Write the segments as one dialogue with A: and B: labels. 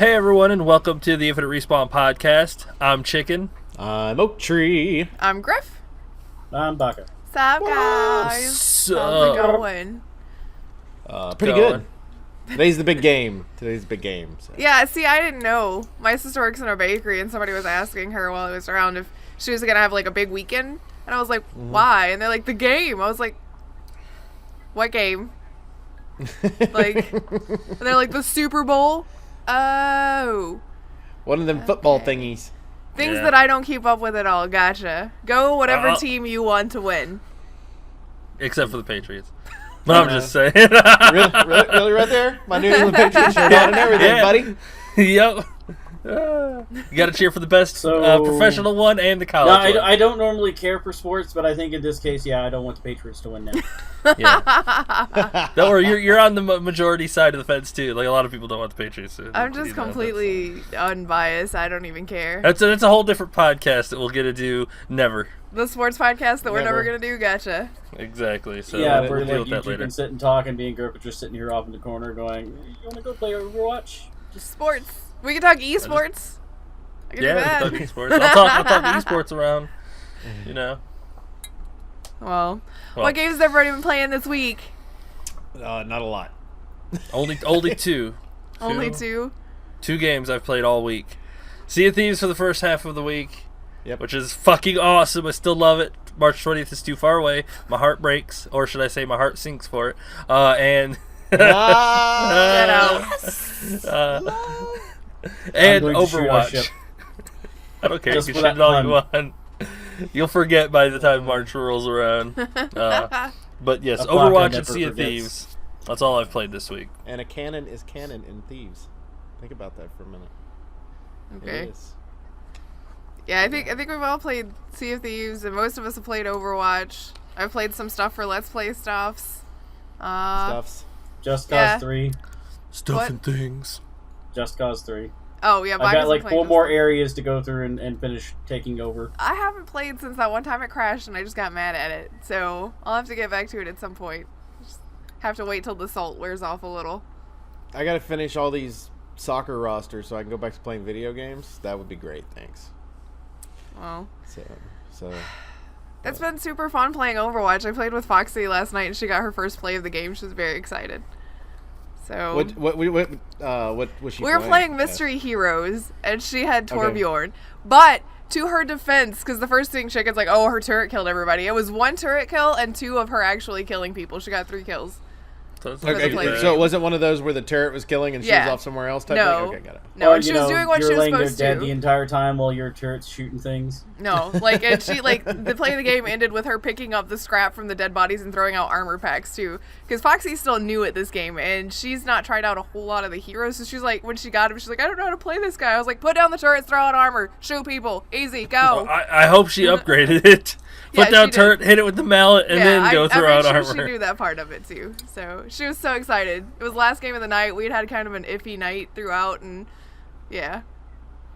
A: Hey everyone, and welcome to the Infinite Respawn podcast. I'm Chicken.
B: I'm Oak Tree.
C: I'm Grif.
D: I'm Baka.
C: What's up, guys? How's it going?
B: Pretty good. Today's the big game. So.
C: Yeah, see, I didn't know. My sister works in a bakery, and somebody was asking her while I was around if she was going to have, like, a big weekend. And I was like, why? And they're like, the game. I was like, what game? Like, and they're like, the Super Bowl? Oh.
B: One of them football thingies.
C: Things that I don't keep up with at all. Gotcha. Go whatever team you want to win.
A: Except for the Patriots. But I'm just saying.
B: really right there? My New England Patriots shirt on and everything, buddy.
A: Yep. You got to cheer for the best professional one and the college one.
D: I don't normally care for sports, but I think in this case, I don't want the Patriots to win now.
A: Yeah. Don't worry, you're on the majority side of the fence too. Like a lot of people don't want the Patriots to.
C: I'm just completely unbiased. I don't even care.
A: That's a whole different podcast that we'll get to do never.
C: The sports podcast that we're never going to do? Gotcha.
A: Exactly. So
D: yeah,
A: we'll
D: we're
A: deal
D: like
A: with
D: you
A: that later.
D: can sit and talk, and me and Grif are just sitting here off in the corner going, you want to go play Overwatch?
C: Sports. We can talk esports. I can do that.
A: We can talk esports. I'll talk esports around, you know.
C: Well, what games have everybody been playing this week?
B: Not a lot.
A: Only two.
C: Only two?
A: 2 games I've played all week. Sea of Thieves for the first half of the week, which is fucking awesome. I still love it. March 20th is too far away. My heart breaks, or should I say my heart sinks for it. And
C: Get out.
A: and Overwatch. I don't care. You can shit it all you want. You'll forget by the time March rolls around. But yes, Overwatch and Sea of Thieves. That's all I've played this week.
B: And a canon is canon in Thieves. Think about that for a minute.
C: Okay.
B: It is.
C: Yeah, I think we've all played Sea of Thieves, and most of us have played Overwatch. I've played some stuff for Let's Play stuffs.
D: Just Cause 3.
A: Stuff and things.
D: Just Cause 3.
C: Oh, yeah,
D: I got like 4 more areas to go through and finish taking over.
C: I haven't played since that one time it crashed, and I just got mad at it. So I'll have to get back to it at some point. Just have to wait till the salt wears off a little.
B: I got to finish all these soccer rosters so I can go back to playing video games. That would be great. Thanks.
C: Well.
B: So.
C: It's been super fun playing Overwatch. I played with Foxy last night, and she got her first play of the game. She was very excited. So
B: what was she?
C: We were playing Mystery Heroes, and she had Torbjorn. Okay. But to her defense, because the first thing Chicken's like, oh, her turret killed everybody. It was 1 turret kill and 2 of her actually killing people. She got 3 kills.
A: So
B: it wasn't one of those where the turret was killing and she was off somewhere else type thing? Okay, got it.
C: No, and she was doing what she was supposed to.
D: You're laying there dead the entire time while your turret's shooting things?
C: No, like, and she, like, the play of the game ended with her picking up the scrap from the dead bodies and throwing out armor packs, too. Because Foxy's still new at this game, and she's not tried out a whole lot of the heroes, so she's like, when she got him, she's like, I don't know how to play this guy. I was like, put down the turrets, throw out armor, shoot people, easy, go.
A: Well, I hope she upgraded it. Put down turret, hit it with the mallet, and then go throw out armor.
C: She knew that part of it, too. So, she was so excited. It was last game of the night. We'd had kind of an iffy night throughout, and yeah.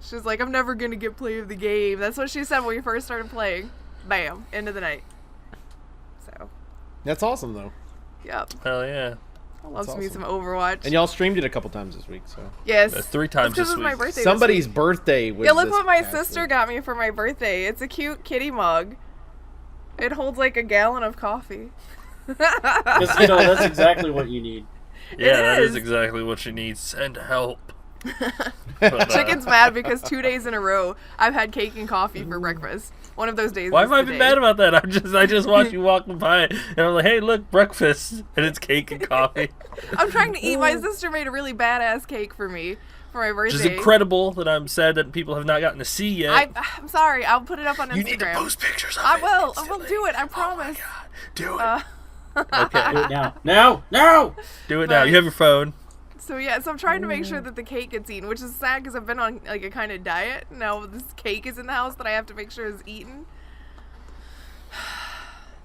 C: She was like, I'm never going to get play of the game. That's what she said when we first started playing. Bam. End of the night. So.
B: That's awesome, though.
C: Yep.
A: Hell yeah.
C: I love me some Overwatch.
B: And y'all streamed it a couple times this week, so.
C: Yes.
A: 3 times this week.
C: It was my birthday
B: Somebody's birthday was
C: look what my sister got me for my birthday. It's a cute kitty mug. It holds like a gallon of coffee.
D: Because, that's exactly what you need.
A: Yeah, that is exactly what she needs. Send help.
C: But, Chicken's mad because 2 days in a row I've had cake and coffee for breakfast. One of those days.
A: Why have I been mad about that? I just watched you walking by and I'm like, hey, look, breakfast, and it's cake and coffee.
C: I'm trying to eat. My sister made a really badass cake for me for my birthday.
A: Which is incredible that I'm sad that people have not gotten to see yet.
C: I'm sorry. I'll put it up on Instagram.
A: You need to post pictures of it.
C: I will do it. I promise.
A: Oh my God. Do it. Okay.
D: Do it now. No!
A: Do it now. You have your phone.
C: So yeah, so I'm trying to make sure that the cake gets eaten, which is sad because I've been on like a kind of diet. Now this cake is in the house that I have to make sure is eaten.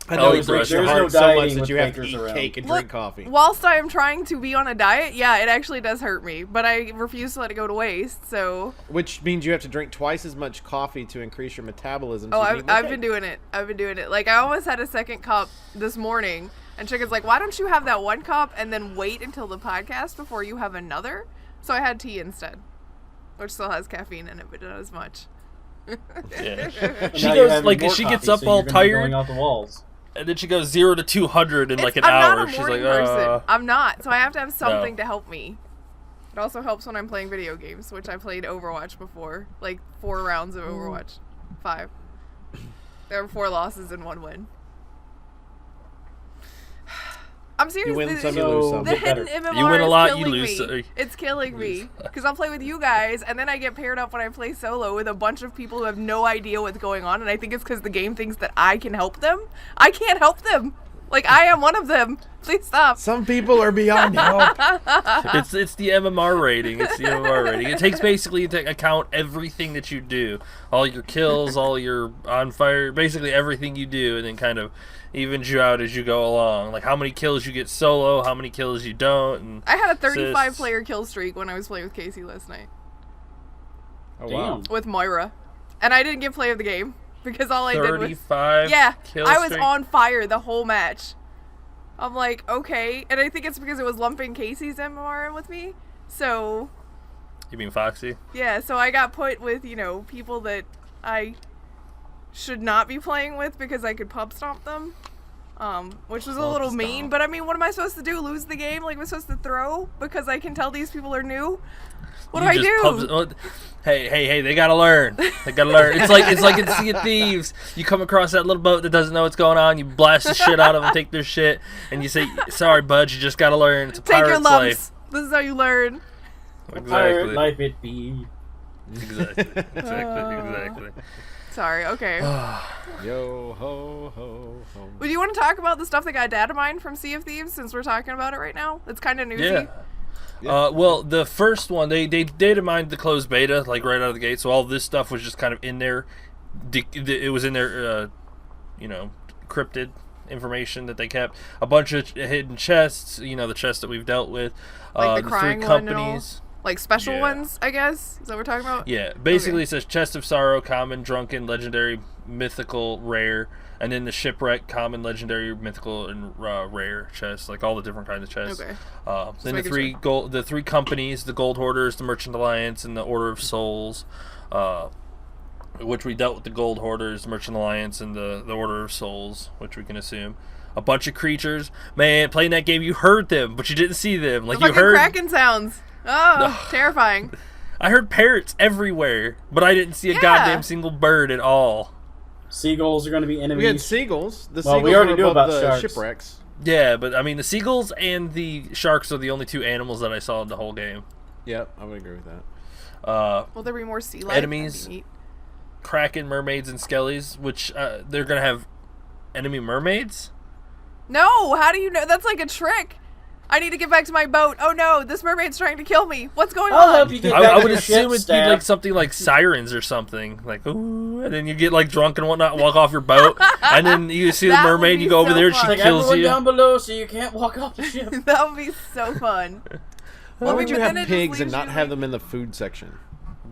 B: I know it breaks your heart so much that you have to eat cake and drink coffee.
C: Whilst I am trying to be on a diet, yeah, it actually does hurt me, but I refuse to let it go to waste, so...
B: Which means you have to drink twice as much coffee to increase your metabolism.
C: So I've been doing it. Like, I almost had a second cup this morning, and Chicken's like, why don't you have that 1 cup and then wait until the podcast before you have another? So I had tea instead. which still has caffeine in it, but not as much.
A: Yeah. She goes like she gets up all tired,
D: off the walls.
A: and then she goes 0 to 200 in like an hour. She's like,
C: person. I'm not, so I have to have something to help me. It also helps when I'm playing video games, which I played Overwatch before, like 4 rounds of Overwatch, 5. There were 4 losses and 1 win. I'm serious.
B: You win some, you lose some.
C: The hidden MMR
A: you win a lot,
C: is
A: you
C: killing
A: lose.
C: me. It's killing me because I'll play with you guys, and then I get paired up when I play solo with a bunch of people who have no idea what's going on, and I think it's because the game thinks that I can help them. I can't help them. Like, I am one of them. Please stop.
B: Some people are beyond help.
A: It's the MMR rating. It's the MMR rating. It takes basically into account everything that you do, all your kills, all your on fire, basically everything you do, and then kind of evens you out as you go along. Like how many kills you get solo, how many kills you don't. And
C: I had a 35 player kill streak when I was playing with Casey last night.
B: Oh wow!
C: With Moira, and I didn't get play of the game. Because all I did was
A: 35 kill
C: I was
A: streak?
C: on fire the whole match. I'm like, okay, and I think it's because it was lumping Casey's MMR in with me. So
A: You mean Foxy?
C: yeah, so I got put with, you know, people that I should not be playing with because I could pub stomp them. Which was a little mean, but I mean, what am I supposed to do? Lose the game? Like, am I supposed to throw because I can tell these people are new? What do I do?
A: Hey, they gotta learn. They gotta learn. It's like in Sea of Thieves. You come across that little boat that doesn't know what's going on, you blast the shit out of them, take their shit, and you say, sorry, bud, you just gotta learn. It's a
C: Take your
A: pirate's
C: lumps.
A: life.
C: This is how you learn.
A: Exactly.
D: Pirate life it be.
A: Exactly.
C: Sorry, okay.
B: Yo ho ho ho.
C: Would you want to talk about the stuff that got data mined from Sea of Thieves since we're talking about it right now? It's kind of newsy.
A: Yeah. Well, the first one, they data mined the closed beta, like, right out of the gate, so all this stuff was just kind of in there. It was in their, encrypted information that they kept. A bunch of hidden chests, the chests that we've dealt with.
C: Like the crying
A: 3
C: one and all?
A: companies.
C: Like special ones, I guess? Is that what we're talking about?
A: Yeah, basically it says Chest of Sorrow, Common, Drunken, Legendary, Mythical, Rare, and then the Shipwreck, Common, Legendary, Mythical, and Rare chests, like all the different kinds of chests.
C: Okay.
A: Then the 3 companies, the Gold Hoarders, the Merchant Alliance, and the Order of Souls, which we dealt with the Gold Hoarders, Merchant Alliance, and the Order of Souls, which we can assume. A bunch of creatures. Man, playing that game, you heard them, but you didn't see them. Like, you heard
C: Kraken sounds. Oh, terrifying.
A: I heard parrots everywhere, but I didn't see a goddamn single bird at all.
D: Seagulls are going to be enemies.
B: We had seagulls. The
D: well,
B: seagulls
D: we already
B: were
D: knew
B: above
D: about
B: the
D: sharks.
B: shipwrecks.
A: Yeah, but I mean, the seagulls and the sharks are the only 2 animals that I saw in the whole game.
B: Yep, I would agree with that.
C: Will there be more sea life?
A: Enemies, kraken, mermaids, and skellies, which they're going to have enemy mermaids?
C: No, how do you know? That's like a trick. I need to get back to my boat. Oh no, this mermaid's trying to kill me. What's going on?
D: Help you get back
A: I
D: to
A: would
D: your
A: assume
D: ship,
A: it'd be like something like sirens or something. Like, ooh, and then you get like drunk and whatnot, walk off your boat, and then you see the
C: That
A: mermaid,
C: would
A: you
C: be
A: go over
C: so
A: there, and she
C: fun.
D: Like
A: kills
D: everyone
A: you.
D: down below, so you can't walk off the ship.
C: That would be so fun.
B: Why would you
C: but
B: have
C: then it just
B: pigs and
C: leaves
B: not
C: you,
B: have
C: like-
B: them in the food section?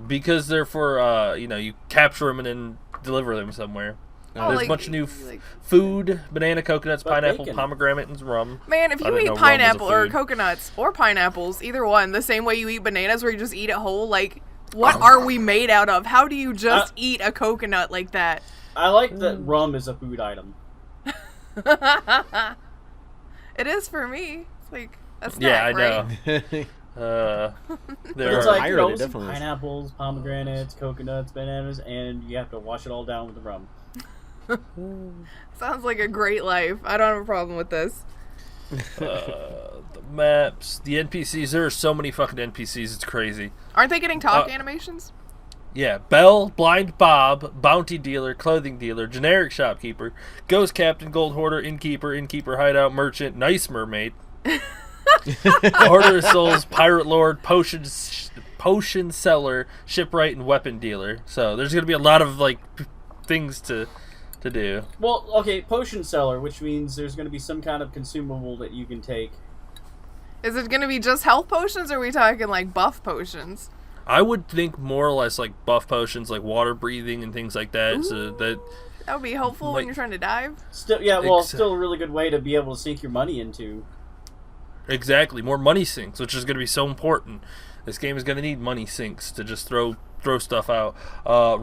A: Because they're for, you capture them and then deliver them somewhere.
C: Oh,
A: There's
C: like-
A: a bunch of new
C: like-
A: food, banana, coconuts,
D: But
A: pineapple,
D: bacon.
A: pomegranate, and rum.
C: Man, if
A: I
C: you
A: didn't
C: eat
A: know rum was a
C: pineapple or
A: food.
C: coconuts or pineapples, either one, the same way you eat bananas where you just eat it whole, like, what are we made out of? How do you just eat a coconut like that?
D: I like that rum is a food item.
C: It is for me. It's like a snack,
A: Yeah, I
C: right?
A: know.
D: But
A: There
D: it's
A: are,
D: like,
B: Pirate, it
D: some
B: definitely is.
D: pineapples, pomegranates, coconuts, bananas, and you have to wash it all down with the rum.
C: Sounds like a great life. I don't have a problem with this.
A: the maps, the NPCs. There are so many fucking NPCs. It's crazy.
C: Aren't they getting talk animations?
A: Yeah, Belle, Blind Bob, Bounty Dealer, Clothing Dealer, Generic Shopkeeper, Ghost Captain, Gold Hoarder, Innkeeper, Hideout, Merchant, Nice Mermaid, Order of Souls, Pirate Lord, Potion Seller, Shipwright, and Weapon Dealer. So there's going to be a lot of things to do.
D: Well, okay, potion seller, which means there's going to be some kind of consumable that you can take.
C: Is it going to be just health potions, or are we talking like buff potions?
A: I would think more or less like buff potions, like water breathing and things like that. So that
C: would be helpful when you're trying to dive.
D: Still, yeah, well, still a really good way to be able to sink your money into.
A: exactly more money sinks, which is going to be so important. This game is going to need money sinks to just throw stuff out.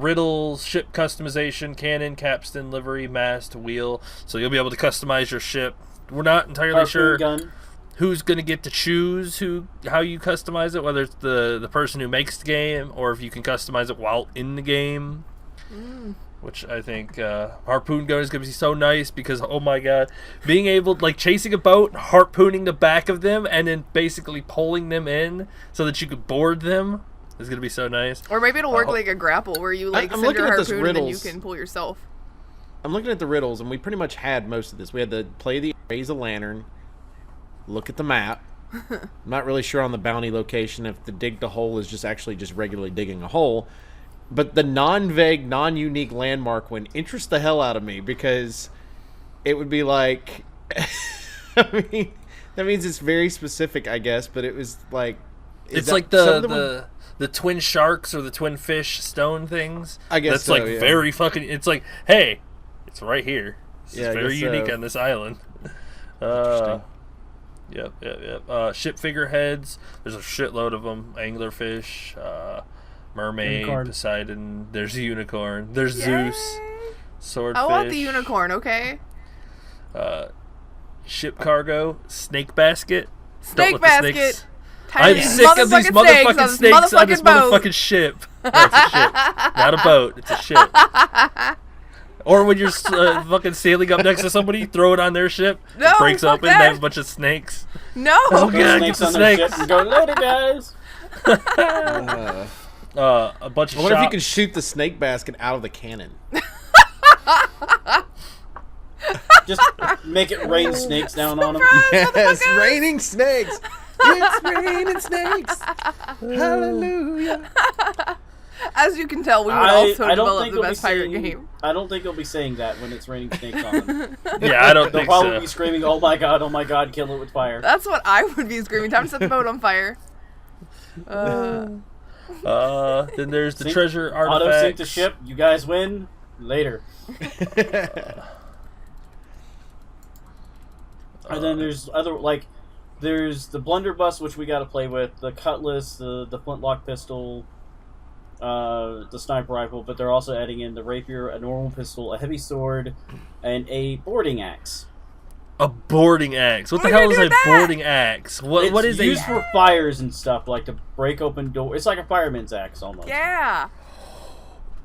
A: Riddles, ship customization, cannon, capstan, livery, mast, wheel. So you'll be able to customize your ship. We're not entirely sure who's going to get to choose how you customize it, whether it's the person who makes the game or if you can customize it while in the game. Which I think harpoon gun is going to be so nice because, oh my god, being able like chasing a boat, harpooning the back of them, and then basically pulling them in so that you could board them is going to be so nice.
C: Or maybe it'll work like a grapple where you like send your harpoon and then you can pull yourself.
B: I'm looking at the riddles, and we pretty much had most of this. We had to raise a lantern, look at the map. I'm not really sure on the bounty location if the dig the hole is just actually just regularly digging a hole. But the non-vague, non-unique landmark one interests the hell out of me because it would be like... I mean, that means it's very specific, I guess, but it was like...
A: It's like the twin sharks or the twin fish stone things.
B: I guess
A: that's
B: so,
A: like very fucking... It's like, hey, it's right here. It's very unique on this island.
B: Interesting.
A: Yep. Ship figureheads. There's a shitload of them. Anglerfish, mermaid, unicorn. Poseidon. There's a unicorn. There's Zeus. Swordfish.
C: I want the unicorn, okay?
A: Ship cargo. Snake basket.
C: Snake basket.
A: I'm sick of these motherfucking snakes on this motherfucking ship. No, it's a ship. Not a boat. It's a ship. Or when you're fucking sailing up next to somebody, throw it on their ship.
C: No,
A: it breaks open. They have a bunch of snakes.
C: No.
A: Oh god, get the snakes.
D: And go later, guys.
A: A bunch of
B: What if you can shoot the snake basket out of the cannon?
D: Just make it rain snakes down on them.
B: Yes, raining snakes. It's raining snakes. Hallelujah.
C: As you can tell, we would also develop the best pirate game.
D: I don't think they'll be saying that when it's raining snakes on them.
A: Yeah, I don't think so.
D: They'll probably be screaming, oh my god, kill it with fire.
C: That's what I would be screaming. Time to set the boat on fire.
A: Then there's the treasure artifacts.
D: Auto sink the ship. You guys win. Later. And then there's there's the blunderbuss, which we got to play with, the cutlass, the flintlock pistol, the sniper rifle, but they're also adding in the rapier, a normal pistol, a heavy sword, and a boarding axe.
A: A boarding axe? What the hell is a boarding axe? What is it?
D: It's used for fires and stuff, like to break open doors. It's like a fireman's axe almost.
C: Yeah.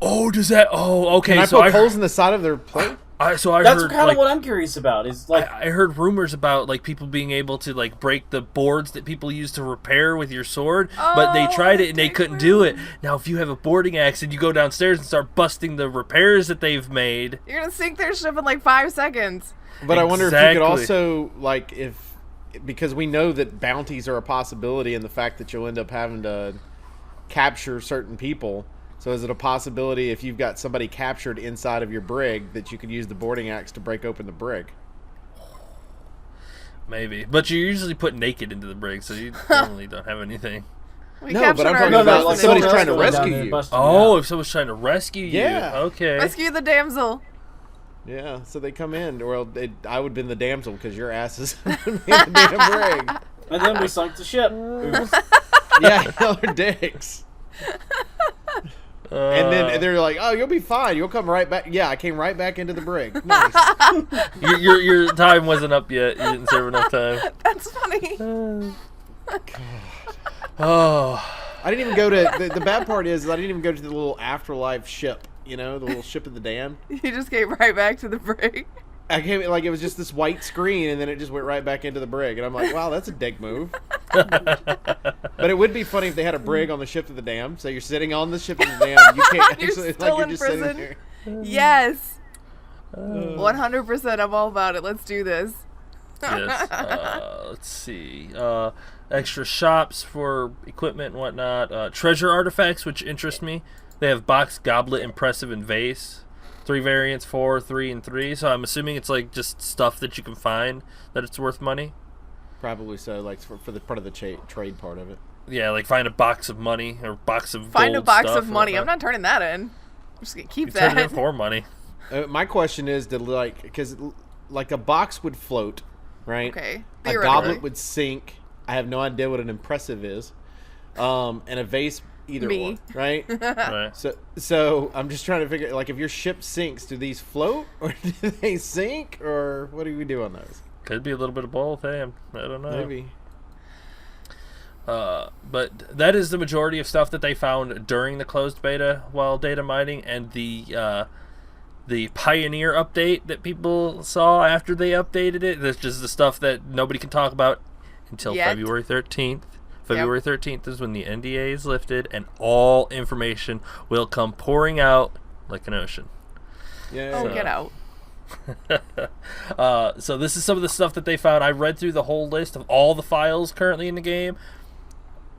A: Oh, does that? Oh, okay.
B: Can I put holes in the side of their plate?
D: That's kind of what I'm curious about. Is like
A: I heard rumors about like people being able to like break the boards that people use to repair with your sword, but they tried it and they couldn't do it. Now, if you have a boarding axe and you go downstairs and start busting the repairs that they've made,
C: you're gonna sink their ship in like 5 seconds.
B: But I wonder if you could also because we know that bounties are a possibility, and the fact that you'll end up having to capture certain people. So is it a possibility if you've got somebody captured inside of your brig that you could use the boarding axe to break open the brig?
A: Maybe. But you usually put naked into the brig, so you normally don't have anything.
B: No, but I'm talking about if somebody's trying to rescue you.
A: Oh, if someone's trying to rescue you.
B: Yeah.
A: Okay.
C: Rescue the damsel.
B: Yeah, so they come in. Well, I would have been the damsel because your ass is in the damn brig.
D: And then we sunk the ship.
B: Yeah, they're dicks. And then they're like, "Oh, you'll be fine. You'll come right back." Yeah, I came right back into the brig. Nice.
A: your time wasn't up yet. You didn't serve enough time.
C: That's funny.
B: God.
A: Oh,
B: I didn't even go to the bad part is I didn't even go to the little afterlife ship. You know, the little ship of the damned.
C: You just came right back to the brig.
B: I came like it was just this white screen, and then it just went right back into the brig, and I'm like, "Wow, that's a dick move." But it would be funny if they had a brig on the ship of the damned. So you're sitting on the ship of the damned. You can't
C: you're
B: actually
C: still
B: you're
C: in
B: just
C: prison.
B: sitting there.
C: Yes. 100%. I'm all about it. Let's do this.
A: Yes. Let's see. Extra shops for equipment and whatnot. Treasure artifacts, which interest me. They have box, goblet, impressive, and vase. 3 variants, 4, 3, and 3. So I'm assuming it's like just stuff that you can find that it's worth money.
B: Probably so, like for the part of the trade part of it.
A: Yeah, like find a box of money or box of
C: find
A: gold
C: a box
A: stuff
C: of money. I'm not turning that in. I'm just gonna keep
A: that.
C: that.
A: Turn it in for money.
B: My question is, because a box would float, right?
C: Okay.
B: A goblet would sink. I have no idea what an impressive is. and a vase either
C: Me.
B: or, right?
A: Right.
B: So I'm just trying to figure, like, if your ship sinks, do these float or do they sink, or what do we do on those?
A: Could be a little bit of both. I don't know.
B: Maybe.
A: But that is the majority of stuff that they found during the closed beta while data mining, and the Pioneer update that people saw after they updated it. That's just the stuff that nobody can talk about until February 13th. February 13th is when the NDA is lifted, and all information will come pouring out like an ocean.
B: Yeah.
C: Oh, get out.
A: So this is some of the stuff that they found. I read through the whole list of all the files currently in the game.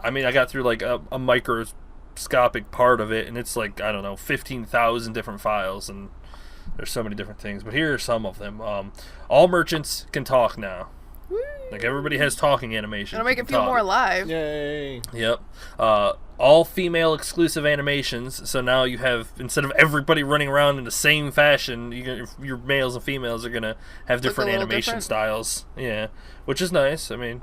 A: I mean, I got through like a microscopic part of it, and it's like, I don't know, 15,000 different files, and there's so many different things. But here are some of them. All merchants can talk now.
C: Woo.
A: Like, everybody has talking animations.
C: It'll make it feel more alive.
B: Yay.
A: Yep. All female exclusive animations. So now you have, instead of everybody running around in the same fashion, your males and females are going to have different animation styles. Yeah. Which is nice. I mean,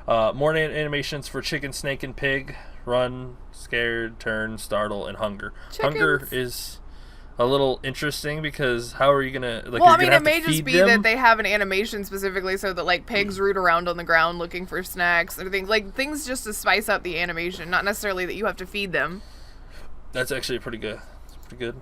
A: more animations for chicken, snake, and pig. Run, scared, turn, startle, and hunger.
C: Chickens.
A: Hunger is a little interesting because how are you gonna like?
C: Well,
A: you're
C: I mean,
A: gonna
C: it may
A: have to
C: just
A: feed
C: be
A: them?
C: that they have an animation specifically so that like pigs root around on the ground looking for snacks or things just to spice up the animation, not necessarily that you have to feed them.
A: That's actually pretty good. It's pretty good.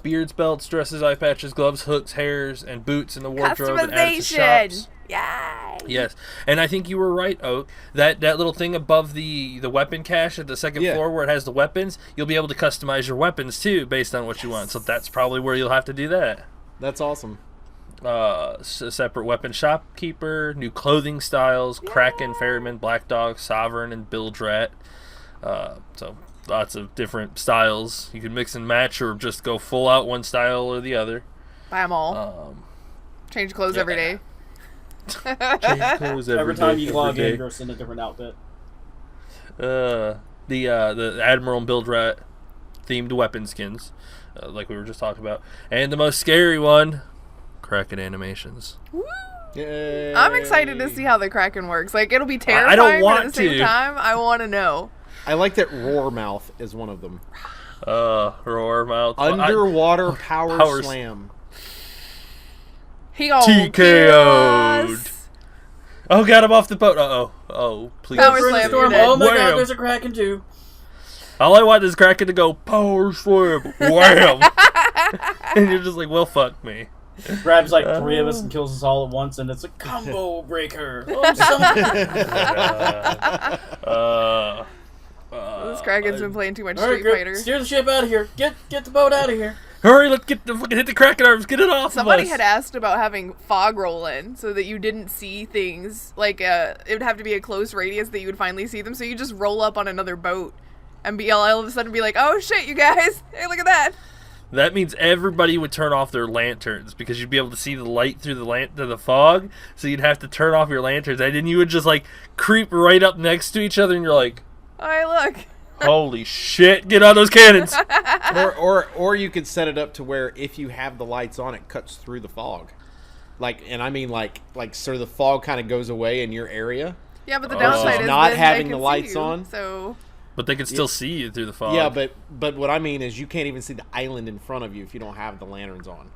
A: Beards, belts, dresses, eye patches, gloves, hooks, hairs, and boots in the wardrobe and added to shops.
C: Yay!
A: Yes, and I think you were right, Oak. That little thing above the weapon cache at the second floor where it has the weapons, you'll be able to customize your weapons too based on what you want. So that's probably where you'll have to do that.
B: That's awesome.
A: Separate weapon shopkeeper, new clothing styles, Kraken, Ferryman, Black Dog, Sovereign, and Bildrat. So lots of different styles. You can mix and match or just go full out one style or the other.
C: Buy them all. Change clothes every day.
A: Change clothes
D: every time you log in, you're in a different outfit.
A: The Admiral and Bildrat themed weapon skins, like we were just talking about, and the most scary one, Kraken animations.
C: Woo!
B: Yay.
C: I'm excited to see how the Kraken works. Like, it'll be terrifying,
A: I don't want
C: but at the same time, I want to know.
B: I like that Roar Mouth is one of them.
A: Roar Mouth.
B: Underwater power slam.
C: He gonna
A: TKO'd. Oh, got him off the boat. Oh, please.
C: Power slam.
D: Oh my god, there's a Kraken too.
A: All I want is Kraken to go power slam. Wham! And you're just like, well, fuck me.
D: Grabs like three of us and kills us all at once, and it's a combo breaker. Oh,
C: This Kraken's been playing too much Street Fighter.
D: Steer the ship out of here. Get the boat out of here.
A: Hurry, let's hit the Kraken arms. Get it off
C: Somebody
A: of us.
C: had asked about having fog roll in so that you didn't see things. Like, it would have to be a close radius that you would finally see them. So you just roll up on another boat and all of a sudden be like, oh shit, you guys. Hey, look at that.
A: That means everybody would turn off their lanterns because you'd be able to see the light through the fog. So you'd have to turn off your lanterns. And then you would just like creep right up next to each other and you're like,
C: Hey, look.
A: holy shit, get on those cannons.
B: or you could set it up to where if you have the lights on, it cuts through the fog. Like, and I mean like so the fog kind of goes away in your area.
C: Yeah, but the downside is
B: not
C: then
B: having
C: they
B: the
C: can
B: lights
C: see you,
B: on.
C: So
A: But they can still see you through the fog.
B: Yeah, but what I mean is you can't even see the island in front of you if you don't have the lanterns on.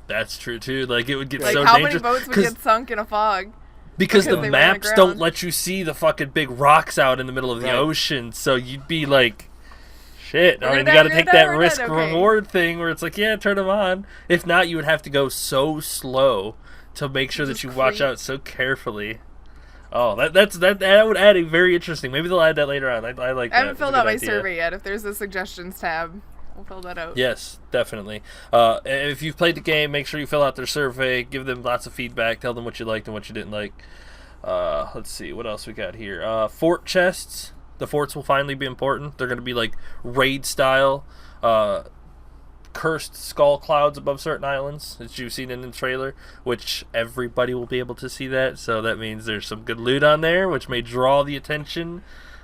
A: That's true too. Like it would get
C: like,
A: so
C: how
A: dangerous.
C: many boats would get sunk in a fog?
A: Because the
C: they were
A: maps
C: on the
A: don't
C: ground.
A: let you see the fucking big rocks out in the middle of the
B: Right.
A: ocean, so you'd be like, shit.
C: We're
A: I mean,
C: dead,
A: you got to
C: we're
A: take
C: dead,
A: that
C: we're dead,
A: risk
C: okay.
A: reward thing where it's like, yeah, turn them on. If not, you would have to go so slow to make sure that
C: Just
A: you watch
C: creep.
A: out so carefully. Oh, that would add a very interesting. Maybe they'll add that later on. I like that.
C: I haven't
A: It's a
C: filled
A: good
C: out my
A: idea.
C: survey yet. If there's a suggestions tab, we'll fill that out.
A: Yes, definitely. If you've played the game, make sure you fill out their survey. Give them lots of feedback. Tell them what you liked and what you didn't like. Let's see, what else we got here? Fort chests. The forts will finally be important. They're going to be like raid style. Cursed skull clouds above certain islands, as you've seen in the trailer, which everybody will be able to see that. So that means there's some good loot on there, which may draw the attention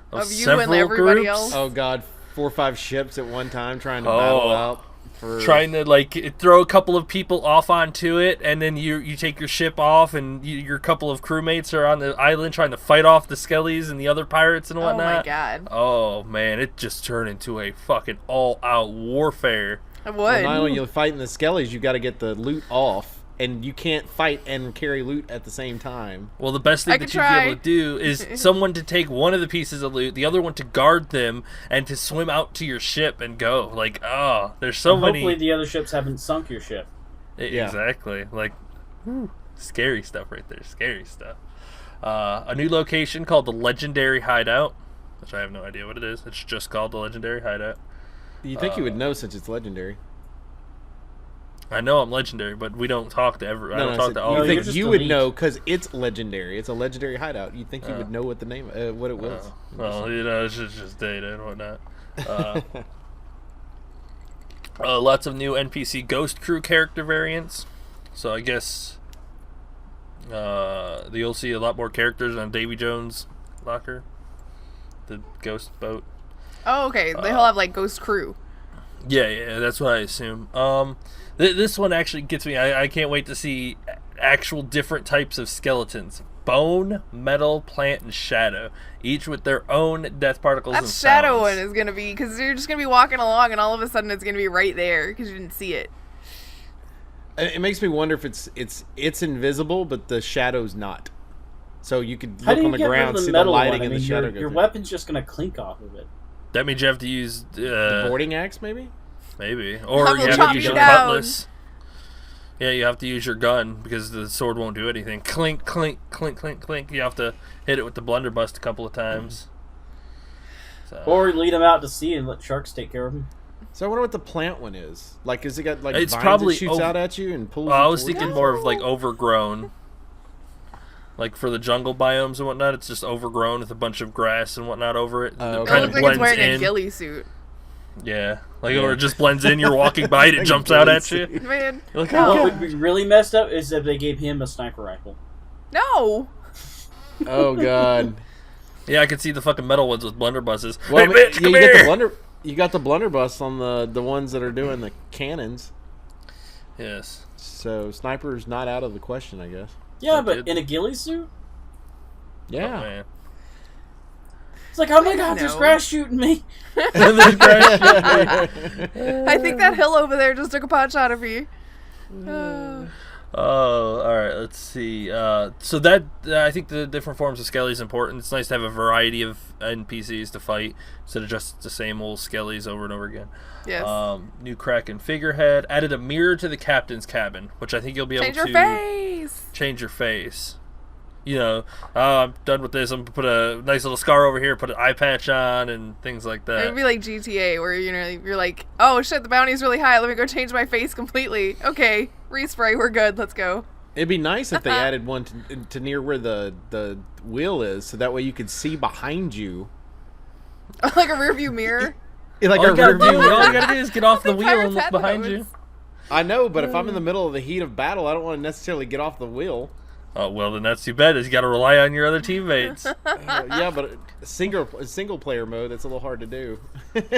A: of
C: you
A: several
C: and everybody
A: groups.
C: else.
B: Oh god, 4 or 5 ships at one time trying to battle out. for
A: trying to like throw a couple of people off onto it, and then you take your ship off, and your couple of crewmates are on the island trying to fight off the skellies and the other pirates and whatnot.
C: Oh my god.
A: Oh man, it just turned into a fucking all-out warfare.
C: It would.
B: Well, not only you're fighting the skellies, you got to get the loot off. And you can't fight and carry loot at the same time.
A: Well, the best thing that you'd be able to do is someone to take one of the pieces of loot, the other one to guard them, and to swim out to your ship and go. Like, oh, there's so many...
D: Hopefully the other ships haven't sunk your ship.
A: Yeah. Exactly. Like, scary stuff right there. Scary stuff. A new location called the Legendary Hideout, which I have no idea what it is. It's just called the Legendary Hideout.
B: You think you would know since it's legendary.
A: I know I'm legendary, but we don't talk to I don't talk to all.
B: You
A: of
B: think
A: you.
B: you would know because it's legendary. It's a legendary hideout. You think you would know what the name, what it was?
A: Well, it's just data and whatnot. Lots of new NPC Ghost Crew character variants. So I guess you'll see a lot more characters on Davy Jones' locker, the ghost boat.
C: Oh, okay. They'll have like Ghost Crew.
A: Yeah, that's what I assume. This one actually gets me. I can't wait to see actual different types of skeletons. Bone, metal, plant, and shadow. Each with their own death particles and
C: That
A: sounds.
C: shadow one is going to be... Because you're just going to be walking along and all of a sudden it's going to be right there because you didn't see it.
B: It makes me wonder if it's invisible, but the shadow's not. So you could look on the ground, see the lighting, and the shadow.
D: Your weapon's just going to clink off of it.
A: That means you have to use...
B: the boarding axe, maybe?
A: Maybe. Or you have to use your cutlass. Yeah, you have to use your gun because the sword won't do anything. Clink, clink, clink, clink, clink. You have to hit it with the blunderbuss a couple of times. So.
D: Or lead them out to sea and let sharks take care of them.
B: So I wonder what the plant one is. Like, is it got like
A: it's
B: vines
A: probably
B: that shoots out at you and pulls?
A: I was thinking more of like overgrown. Like for the jungle biomes and whatnot, it's just overgrown with a bunch of grass and whatnot over it.
C: It
A: kind
C: looks
A: of
C: like it's
A: blends
C: wearing
A: in.
C: a ghillie suit.
A: Yeah, or it just blends in. You're walking by it, it jumps out at you.
C: Man,
A: like,
C: no.
D: What would be really messed up is if they gave him a sniper rifle.
C: No.
B: Oh god.
A: Yeah, I could see the fucking metal ones with blunderbusses.
B: Well,
A: hey, bitch, come
B: you
A: here!
B: got the blunderbuss on the ones that are doing the cannons.
A: Yes.
B: So sniper's not out of the question, I guess.
D: Yeah, but in a ghillie suit?
B: Yeah.
A: Oh, man.
D: It's like, oh my god, there's grass shooting me.
A: There's grass
C: I think that hill over there just took a pot shot of me.
A: Oh, all right. Let's see. So that I think the different forms of skelly is important. It's nice to have a variety of NPCs to fight instead of just the same old skellies over and over again.
C: Yes.
A: New Kraken figurehead. Added a mirror to the captain's cabin, which I think you'll be able to change your face. You know, I'm done with this. I'm gonna put a nice little scar over here, put an eye patch on, and things like that.
C: It'd be like GTA, where you're like, oh shit, the bounty's really high. Let me go change my face completely. Okay, respray, we're good. Let's go.
B: It'd be nice if they added one to near where the wheel is, so that way you could see behind you,
C: Like a rearview mirror.
B: like
A: all
B: a rear view.
A: all you gotta do is get off the wheel and look behind you.
B: I know, but if I'm in the middle of the heat of battle, I don't want to necessarily get off the wheel.
A: Oh well, then that's too bad. You got to rely on your other teammates.
B: Yeah, but single player mode, that's a little hard to do.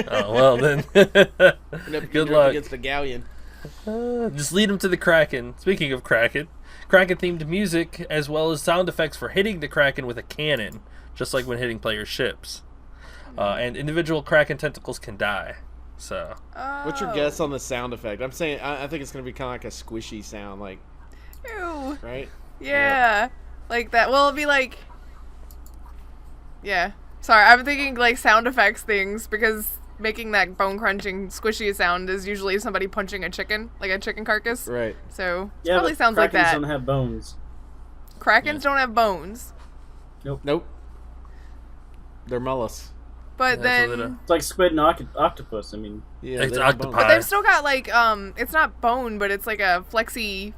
A: Oh well, then. Good luck
B: against the galleon.
A: Just lead them to the Kraken. Speaking of Kraken themed music as well as sound effects for hitting the Kraken with a cannon, just like when hitting player ships. And individual Kraken tentacles can die. So.
B: What's your guess on the sound effect? I'm saying I think it's gonna be kind of like a squishy sound, like.
C: Ew.
B: Right.
C: Yeah, like that. Well, it'd be like, yeah. Sorry, I'm thinking like sound effects things because making that bone crunching squishy sound is usually somebody punching a chicken, like a chicken carcass.
B: Right.
C: So it
D: Yeah,
C: probably sounds like that.
D: Krakens don't have bones.
C: Krakens don't have bones.
B: Nope. They're mollusks.
C: But then
D: It's like squid and octopus. I mean,
B: Yeah,
A: It's
B: they have
A: octopi.
B: bones.
C: but they've still got like it's not bone, but it's like a flexy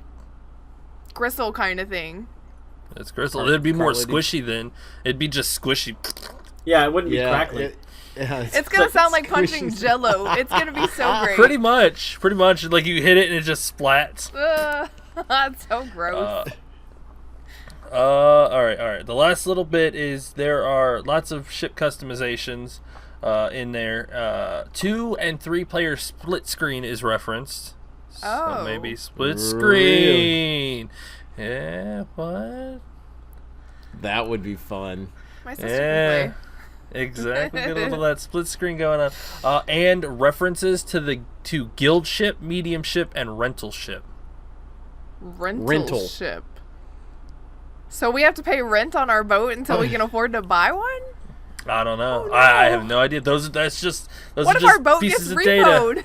C: gristle kind of thing.
A: It's gristle. It'd be more
B: cartilage.
A: squishy then. It'd be just squishy.
D: yeah, it wouldn't be crackly.
C: It's gonna sound like punching Jello. It's gonna be so great.
A: Pretty much. Like you hit it and it just splats.
C: That's so gross.
A: All right. The last little bit is there are lots of ship customizations. in there. 2 and 3 player split screen is referenced.
C: Oh.
A: So maybe split screen. Yeah, what?
B: That would be fun.
C: My sister can play.
A: Exactly. Get a little of that split screen going on. And references to guild ship, medium ship, and rental ship.
C: Rental ship. So we have to pay rent on our boat until we can afford to buy one?
A: I don't know.
C: Oh, no.
A: I have no idea. Those are just
C: our boat
A: pieces
C: gets
A: of data.
C: repoed?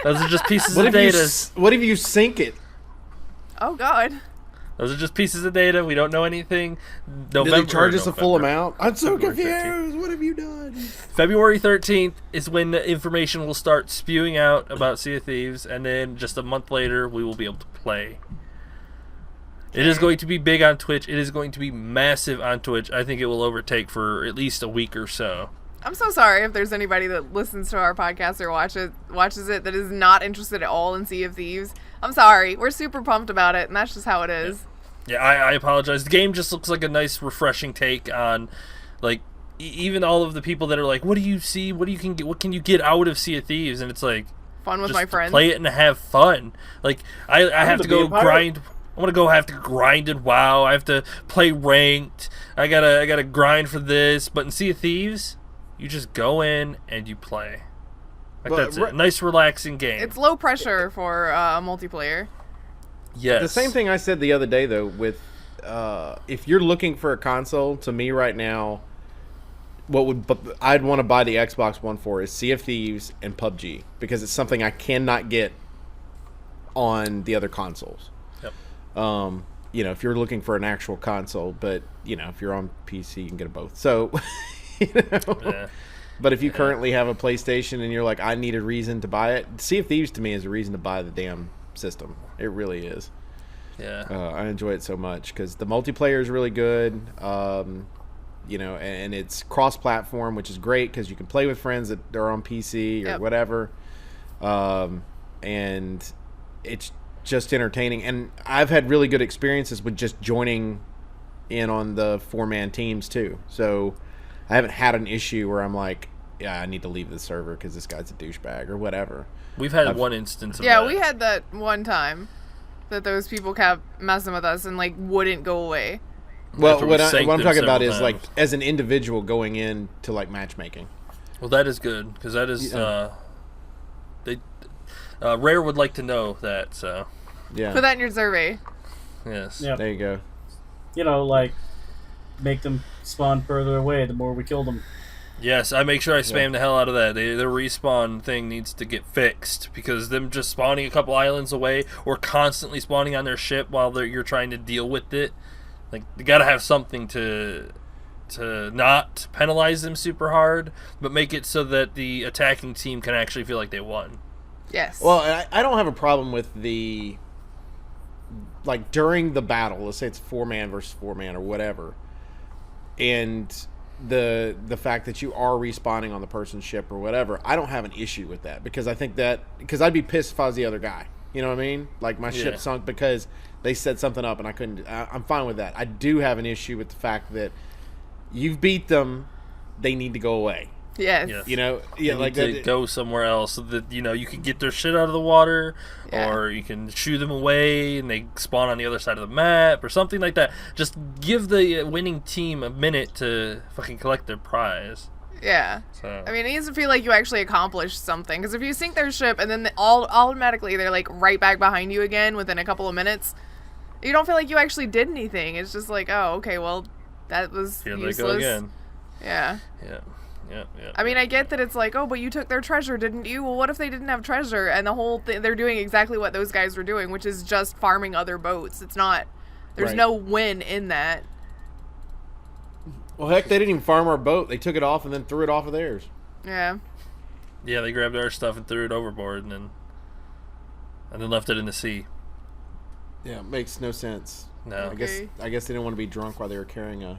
A: Those are just pieces of data.
B: What if you sink it?
C: Oh, God.
A: Those are just pieces of data. We don't know anything.
B: Did they charge us a full amount? I'm so
A: February
B: confused. 13th. What have you done?
A: February 13th is when the information will start spewing out about Sea of Thieves, and then just a month later, we will be able to play. It is going to be big on Twitch. It is going to be massive on Twitch. I think it will overtake for at least a week or so.
C: I'm so sorry if there's anybody that listens to our podcast or watches it that is not interested at all in Sea of Thieves. I'm sorry. We're super pumped about it, and that's just how it is.
A: Yeah, I apologize. The game just looks like a nice, refreshing take on, like, even all of the people that are like, what do you see? What can you get out of Sea of Thieves? And it's like,
C: fun with my friends.
A: Play it and have fun. Like, I have to go grind. I want to have to grind in WoW. I have to play ranked. I gotta grind for this. But in Sea of Thieves, you just go in and you play. Like, that's it. Nice, relaxing game.
C: It's low pressure for multiplayer.
A: Yes.
B: The same thing I said the other day, though, with if you're looking for a console, to me right now, I'd want to buy the Xbox One for is Sea of Thieves and PUBG, because it's something I cannot get on the other consoles.
A: Yep.
B: If you're looking for an actual console, but if you're on PC, you can get them both. So,
A: Yeah.
B: But if you currently have a PlayStation and you're like, I need a reason to buy it, Sea of Thieves to me is a reason to buy the damn system. It really is.
A: Yeah.
B: I enjoy it so much because the multiplayer is really good. And it's cross-platform, which is great because you can play with friends that are on PC or whatever. And it's just entertaining. And I've had really good experiences with just joining in on the 4-man teams too. So I haven't had an issue where I'm like, yeah, I need to leave the server because this guy's a douchebag or whatever.
A: We've had one instance of that.
C: Yeah, we had that one time that those people kept messing with us and wouldn't go away.
B: Well, what I'm talking about is like as an individual going in to like matchmaking.
A: Well, that is good because that is Rare would like to know that. So
B: yeah,
C: put that in your survey.
A: Yes.
D: Yep.
B: There you go.
D: Make them spawn further away the more we kill them.
A: Yes, I make sure I spam the hell out of that. The respawn thing needs to get fixed because them just spawning a couple islands away or constantly spawning on their ship while you're trying to deal with it. Like, you gotta have something to not penalize them super hard, but make it so that the attacking team can actually feel like they won.
C: Yes.
B: Well, I don't have a problem with the during the battle. Let's say it's 4-man versus 4-man or whatever, and the fact that you are respawning on the person's ship or whatever, I don't have an issue with that because I think because I'd be pissed if I was the other guy. You know what I mean? Like my ship sunk because they set something up and I couldn't. I'm fine with that. I do have an issue with the fact that you've beat them, they need to go away.
C: Yes.
A: They need to go somewhere else so that you can get their shit out of the water, or you can shoo them away and they spawn on the other side of the map or something like that. Just give the winning team a minute to fucking collect their prize.
C: Yeah.
A: So.
C: I mean, it needs to feel like you actually accomplished something. Because if you sink their ship and then automatically they're right back behind you again within a couple of minutes, you don't feel like you actually did anything. It's just like, oh, okay, well, that was useless.
A: They go again.
C: Yeah.
A: Yeah.
C: I mean, I get that it's like, oh, but you took their treasure, didn't you? Well, what if they didn't have treasure? And the whole thing, they're doing exactly what those guys were doing, which is just farming other boats. It's not, there's no win in that.
B: Well, heck, they didn't even farm our boat. They took it off and then threw it off of theirs.
C: Yeah.
A: Yeah, they grabbed our stuff and threw it overboard and then left it in the sea.
B: Yeah, it makes no sense.
A: No.
B: I guess they didn't want to be drunk while they were carrying a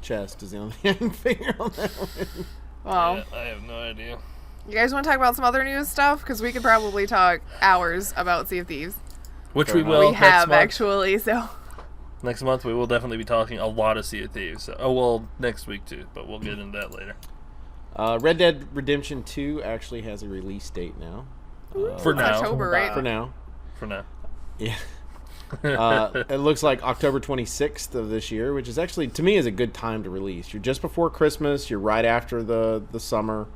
B: chest is the only thing I can figure on that one.
C: Wow.
A: Yeah, I have no idea.
C: You guys want to talk about some other news stuff? Because we could probably talk hours about Sea of Thieves.
A: Which we will.
C: We have, actually, so.
A: Next month we will definitely be talking a lot of Sea of Thieves. So, next week too, but we'll get into that later.
B: Red Dead Redemption 2 actually has a release date now.
A: For now.
C: October, right?
B: For now. Yeah. It looks like October 26th of this year, which is actually, to me, is a good time to release. You're just before Christmas. You're right after the summer.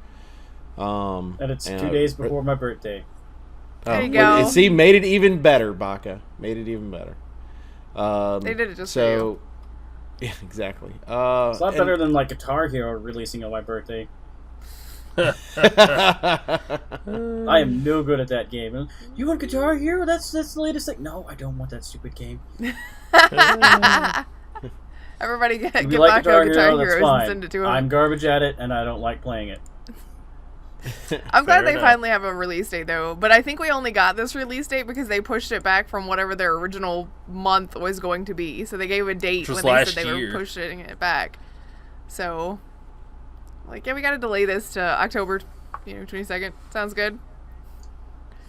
D: And it's 2 days before my birthday.
C: There you go.
B: See, made it even better, Baka. Made it even better.
C: They did it just for you.
B: Yeah, exactly.
D: It's a lot better than like Guitar Hero releasing on my birthday. I am no good at that game. You want Guitar Hero? That's the latest thing. No, I don't want that stupid game.
C: Everybody get back
D: Guitar
C: on Guitar
D: Hero,
C: Heroes and send it to him.
D: I'm garbage at it, and I don't like playing it.
C: I'm glad they finally have a release date, though. But I think we only got this release date because they pushed it back from whatever their original month was going to be. So they gave a date when they said they were pushing it back. So, like, yeah, we got to delay this to October, 22nd. Sounds good.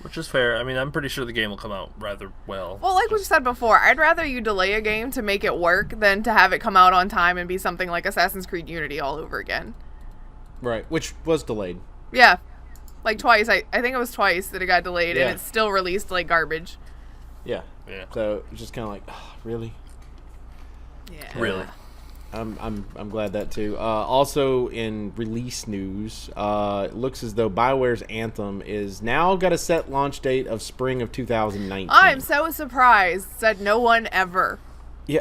A: Which is fair. I mean, I'm pretty sure the game will come out rather well.
C: Well, like we've said before, I'd rather you delay a game to make it work than to have it come out on time and be something like Assassin's Creed Unity all over again.
B: Right, which was delayed.
C: Yeah, like twice. I think it was twice that it got delayed, and it's still released like garbage.
B: Yeah. So it's just kind of like, oh, really?
C: Yeah.
A: Really.
B: I'm glad that too. Also in release news, it looks as though BioWare's Anthem is now got a set launch date of spring of 2019.
C: I'm so surprised. Said no one ever.
B: Yeah,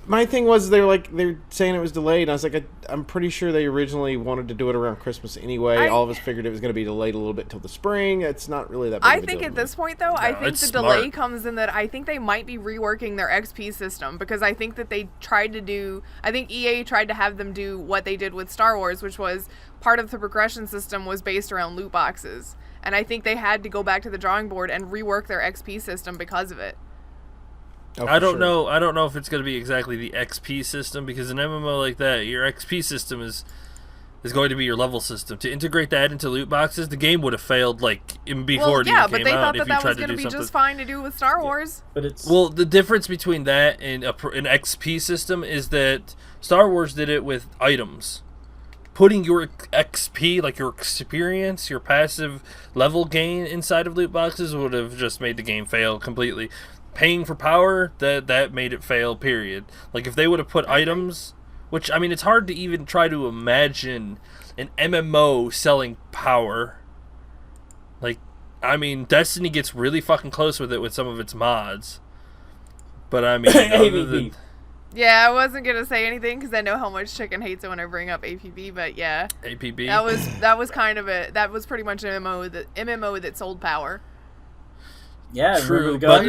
B: my thing was they're saying it was delayed. And I was like, I'm pretty sure they originally wanted to do it around Christmas anyway. All of us figured it was going to be delayed a little bit till the spring. It's not really that big of a
C: think
B: deal
C: at this point, though, I think the delay comes in that I think they might be reworking their XP system because I think that they tried to do. I think EA tried to have them do what they did with Star Wars, which was part of the progression system was based around loot boxes, and I think they had to go back to the drawing board and rework their XP system because of it.
B: Oh,
A: I don't know. I don't know if it's going to be exactly the XP system because an MMO like that, your XP system is going to be your level system. To integrate that into loot boxes, the game would have failed like before it even came out.
C: But they thought that was going to be just fine to do with Star Wars.
D: But it's
A: the difference between that and an XP system is that Star Wars did it with items. Putting your XP, like your experience, your passive level gain inside of loot boxes would have just made the game fail completely. Paying for power, that made it fail, period. Like, if they would have put items, which, I mean, it's hard to even try to imagine an MMO selling power. Like, I mean, Destiny gets really fucking close with it with some of its mods. But, I mean, other than...
C: Yeah, I wasn't going to say anything because I know how much Chicken hates it when I bring up APB, but yeah.
A: APB?
C: That was kind of it. That was pretty much an MMO that sold power.
D: Yeah,
A: true,
C: but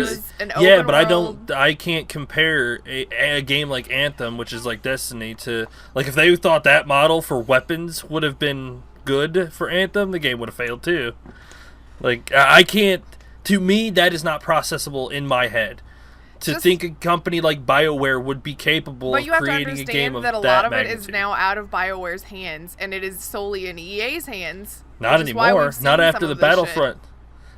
A: I can't compare a game like Anthem, which is like Destiny, to like if they thought that model for weapons would have been good for Anthem, the game would have failed too. Like I can't. To me, that is not processable in my head. Think a company like BioWare would be capable of creating a game of that magnitude. But you have to understand that a lot of it is now
C: out of BioWare's hands, and it is solely in EA's hands.
A: Not anymore. Not after the Battlefront.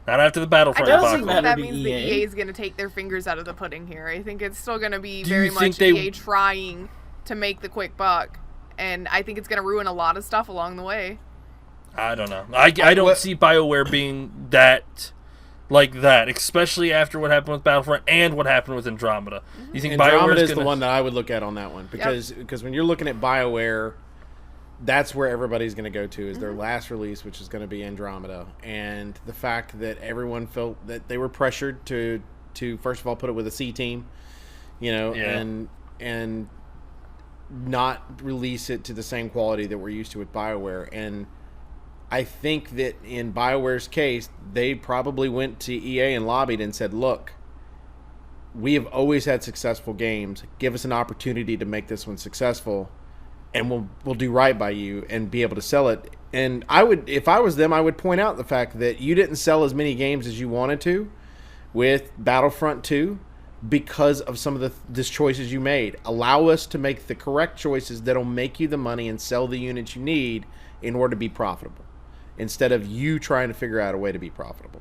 A: Not after the Battlefront.
C: I don't think that means that EA is going to take their fingers out of the pudding here. I think it's still going to be very much EA trying to make the quick buck, and I think it's going to ruin a lot of stuff along the way.
A: I don't know. I don't see BioWare being that like that, especially after what happened with Battlefront and what happened with Andromeda. You think
B: Andromeda is the one that I would look at on that one because when you're looking at BioWare, that's where everybody's going to go to is their last release, which is going to be Andromeda. And the fact that everyone felt that they were pressured to first of all put it with a C team, and not release it to the same quality that we're used to with BioWare. And I think that in BioWare's case, they probably went to EA and lobbied and said, look, we have always had successful games. Give us an opportunity to make this one successful. And we'll do right by you and be able to sell it. And I would, if I was them, I would point out the fact that you didn't sell as many games as you wanted to with Battlefront 2 because of some of the choices you made. Allow us to make the correct choices that'll make you the money and sell the units you need in order to be profitable, instead of you trying to figure out a way to be profitable.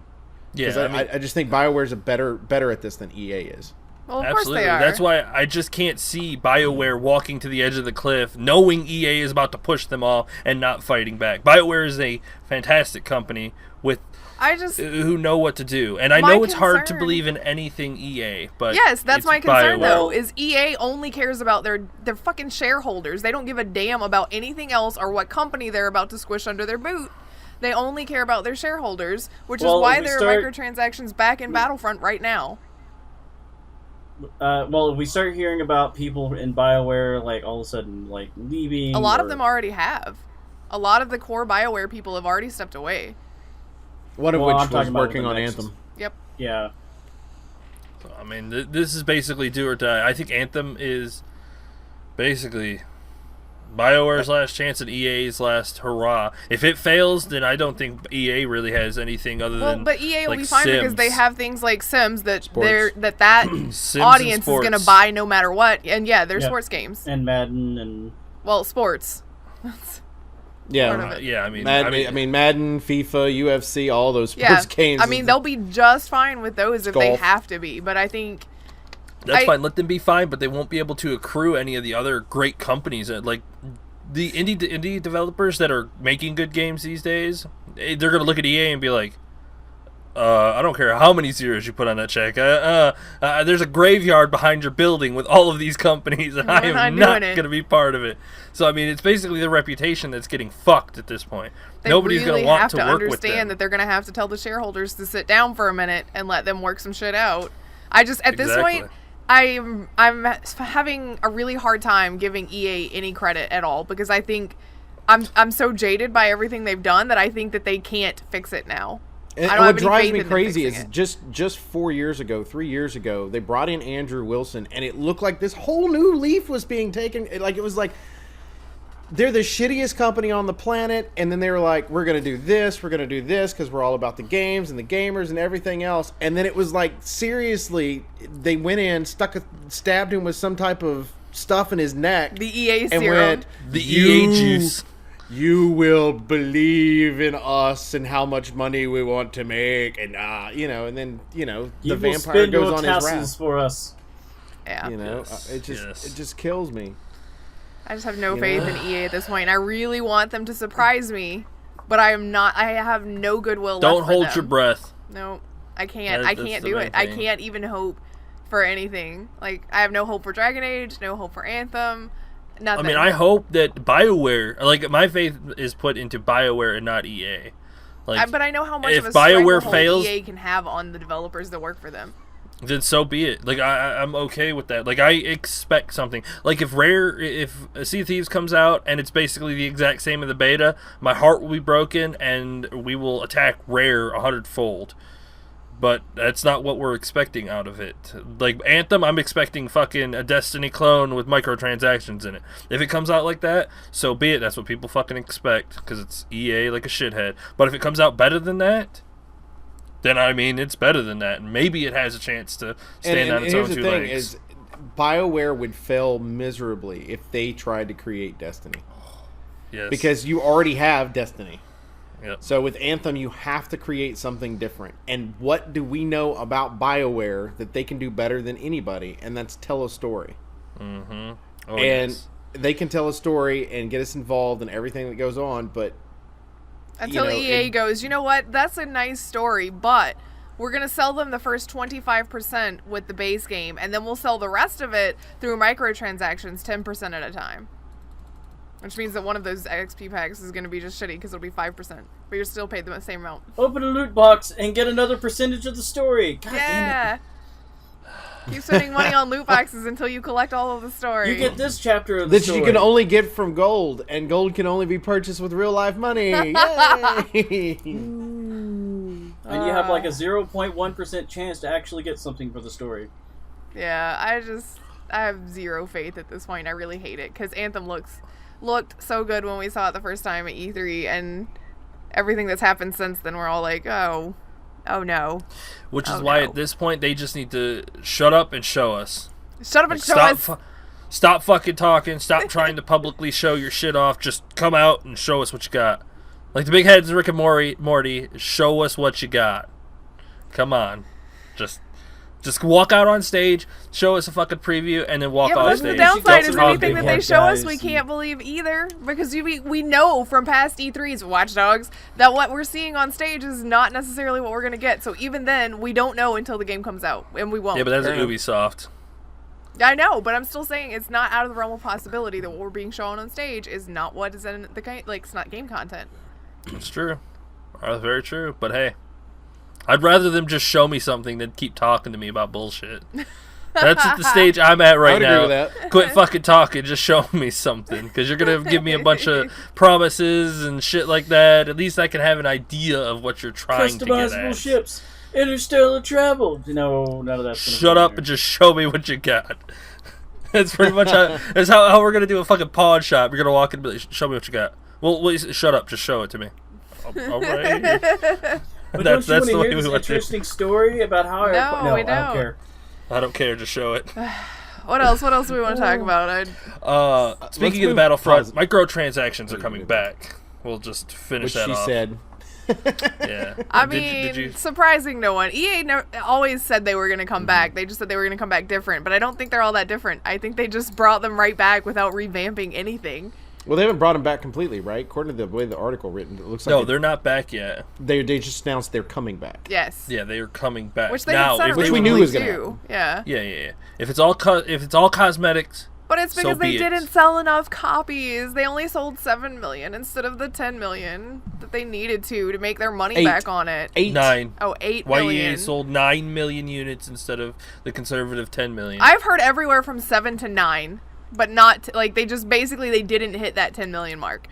B: Yeah, I just think BioWare's better at this than EA is.
C: Well, of
A: Absolutely.
C: course they are.
A: That's why I just can't see BioWare walking to the edge of the cliff, knowing EA is about to push them off and not fighting back. BioWare is a fantastic company with who know what to do. And I know it's hard to believe in anything EA, but
C: yes, that's my concern
A: BioWare.
C: though, is EA only cares about their fucking shareholders. They don't give a damn about anything else or what company they're about to squish under their boot. They only care about their shareholders, which is why there are microtransactions back in Battlefront right now.
D: If we start hearing about people in BioWare, like, all of a sudden, like, leaving...
C: A lot of them already have. A lot of the core BioWare people have already stepped away.
B: One of which was working on Anthem.
C: Yep.
D: Yeah.
A: I mean, this is basically do or die. I think Anthem is basically BioWare's last chance and EA's last hurrah. If it fails, then I don't think EA really has anything other than
C: but EA will
A: like
C: be fine
A: Sims.
C: because they have things like Sims that
A: Sims
C: audience is going to buy no matter what. And yeah, they're sports games.
D: And Madden and...
C: Well, sports.
B: Yeah,
A: I mean,
B: Madden, FIFA, UFC, all those sports games.
C: I mean, they'll be just fine with those if they have to be. But I think
A: that's fine. Let them be fine, but they won't be able to accrue any of the other great companies. Like the indie developers that are making good games these days, they're gonna look at EA and be like, I don't care how many zeros you put on that check. There's a graveyard behind your building with all of these companies, and I am not going to be part of it. So, I mean, it's basically their reputation that's getting fucked at this point. Nobody's going to want to work with them. They really have to understand
C: that they're going to have to tell the shareholders to sit down for a minute and let them work some shit out. I just, at this point, I'm having a really hard time giving EA any credit at all because I think I'm so jaded by everything they've done that I think that they can't fix it now.
B: And what drives me crazy is just 4 years ago, 3 years ago, they brought in Andrew Wilson, and it looked like this whole new leaf was being taken. Like it was like they're the shittiest company on the planet, and then they were like, we're going to do this because we're all about the games and the gamers and everything else. And then it was like, seriously, they went in, stabbed him with some type of stuff in his neck.
C: The EA
B: serum.
C: Went,
A: the EA juice.
B: You will believe in us and how much money we want to make, and and then the vampire goes on his wrath
D: for us.
C: Yeah,
B: it just kills me.
C: I just have no faith in EA at this point. I really want them to surprise me, but I am not. I have no goodwill.
A: Don't hold your breath.
C: No, I can't. I can't do it. I can't even hope for anything. Like I have no hope for Dragon Age. No hope for Anthem. Nothing.
A: I mean, I hope that BioWare, like my faith is put into BioWare and not EA.
C: But I know how much of a
A: BioWare fails,
C: EA can have on the developers that work for them.
A: Then so be it. Like I'm okay with that. Like I expect something. Like if Sea of Thieves comes out and it's basically the exact same in the beta, my heart will be broken and we will attack Rare 100-fold. But that's not what we're expecting out of it. Like Anthem, I'm expecting fucking a Destiny clone with microtransactions in it. If it comes out like that, so be it. That's what people fucking expect because it's EA like a shithead. But if it comes out better than that, then I mean it's better than that, and maybe it has a chance to stand on its own two legs. And here's the thing: is
B: BioWare would fail miserably if they tried to create Destiny.
A: Yes,
B: because you already have Destiny.
A: Yep.
B: So with Anthem, you have to create something different. And what do we know about BioWare that they can do better than anybody? And that's tell a story.
A: Mm-hmm.
B: And they can tell a story and get us involved in everything that goes on, but
C: until EA goes, you know what? That's a nice story, but we're going to sell them the first 25% with the base game, and then we'll sell the rest of it through microtransactions 10% at a time. Which means that one of those XP packs is going to be just shitty because it'll be 5%. But you're still paid the same amount.
D: Open a loot box and get another percentage of the story. God damn it.
C: Keep spending money on loot boxes until you collect all of the story.
D: You get this chapter of the story.
B: That you can only get from gold, and gold can only be purchased with real life money. Yay!
D: And you have like a 0.1% chance to actually get something for the story.
C: Yeah, I have zero faith at this point. I really hate it because Anthem looked so good when we saw it the first time at E3, and everything that's happened since then, we're all like, oh no.
A: Which is why at this point they just need to shut up and show us.
C: Shut up and show us.
A: Stop fucking talking. Stop trying to publicly show your shit off. Just come out and show us what you got. Like the big heads of Rick and Morty, show us what you got. Come on. Just Just walk out on stage, show us a fucking preview, and then walk off stage.
C: The downside is anything that they show us, we
D: and...
C: can't believe either, because we know from past E3s, Watch Dogs, that what we're seeing on stage is not necessarily what we're gonna get. So even then, we don't know until the game comes out, and we won't.
A: Yeah, but that's Ubisoft.
C: I know, but I'm still saying it's not out of the realm of possibility that what we're being shown on stage is not what is in the game. Like, it's not game content.
A: It's true. That's very true. But hey, I'd rather them just show me something than keep talking to me about bullshit. That's at the stage I'm at right now.
B: Agree with that.
A: Quit fucking talking, just show me something. Because you're going to give me a bunch of promises and shit like that. At least I can have an idea of what you're trying to get at.
D: Customizable ships. Interstellar travel. No, none of that's gonna
A: Shut up and just show me what you got. That's pretty much how we're going to do a fucking pawn shop. You're going to walk in and be like, show me what you got. Well, shut up. Just show it to me. All right.
D: But don't you want to hear this interesting story about how
C: No,
D: I don't care.
A: I don't care. Just show it.
C: What else do we want to talk about?
A: Speaking of the Battlefront, microtransactions are coming back. We'll just finish that off.
B: Which she said.
A: Yeah.
C: I mean, surprising no one. EA always said they were going to come back. They just said they were going to come back different. But I don't think they're all that different. I think they just brought them right back without revamping anything.
B: Well, they haven't brought them back completely, right? According to the way the article written, it looks like
A: no, they're not back yet.
B: They just announced they're coming back.
C: Yes.
A: Yeah, they are coming back.
C: Which they
A: now,
C: said
B: which we knew was going to happen.
C: Yeah.
A: Yeah. If it's all cosmetics.
C: But it's because they didn't sell enough copies. They only sold 7 million instead of the 10 million that they needed to make their money back on it.
A: 9.
C: Oh, 8
A: Why
C: million.
A: EA sold 9 million units instead of the conservative 10 million.
C: I've heard everywhere from 7 to 9, but not like they just basically they didn't hit that 10 million mark.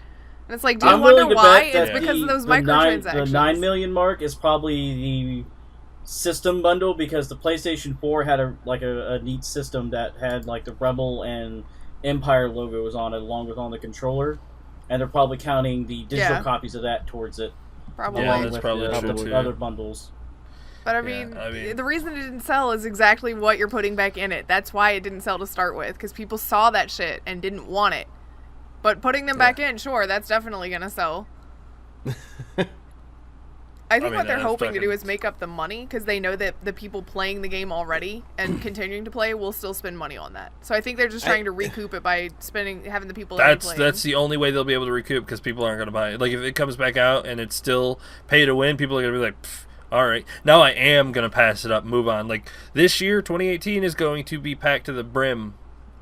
C: And it's like, do you wonder why? It's because of those microtransactions.
D: The 9 million mark is probably the system bundle, because the PlayStation 4 had a neat system that had like the Rebel and Empire logos on it along with on the controller, and they're probably counting the digital copies of that towards it.
C: Probably.
A: Yeah, that's probably true too.
D: Other bundles.
C: But I mean, the reason it didn't sell is exactly what you're putting back in it. That's why it didn't sell to start with, because people saw that shit and didn't want it. But putting them back in, sure, that's definitely gonna sell. I think what they're hoping to do is make up the money, because they know that the people playing the game already and continuing to play will still spend money on that. So I think they're just trying to recoup it by having the people playing.
A: That's the only way they'll be able to recoup, because people aren't going to buy it. Like, if it comes back out and it's still pay to win, people are going to be like, all right, now I am going to pass it up, move on. Like, this year, 2018, is going to be packed to the brim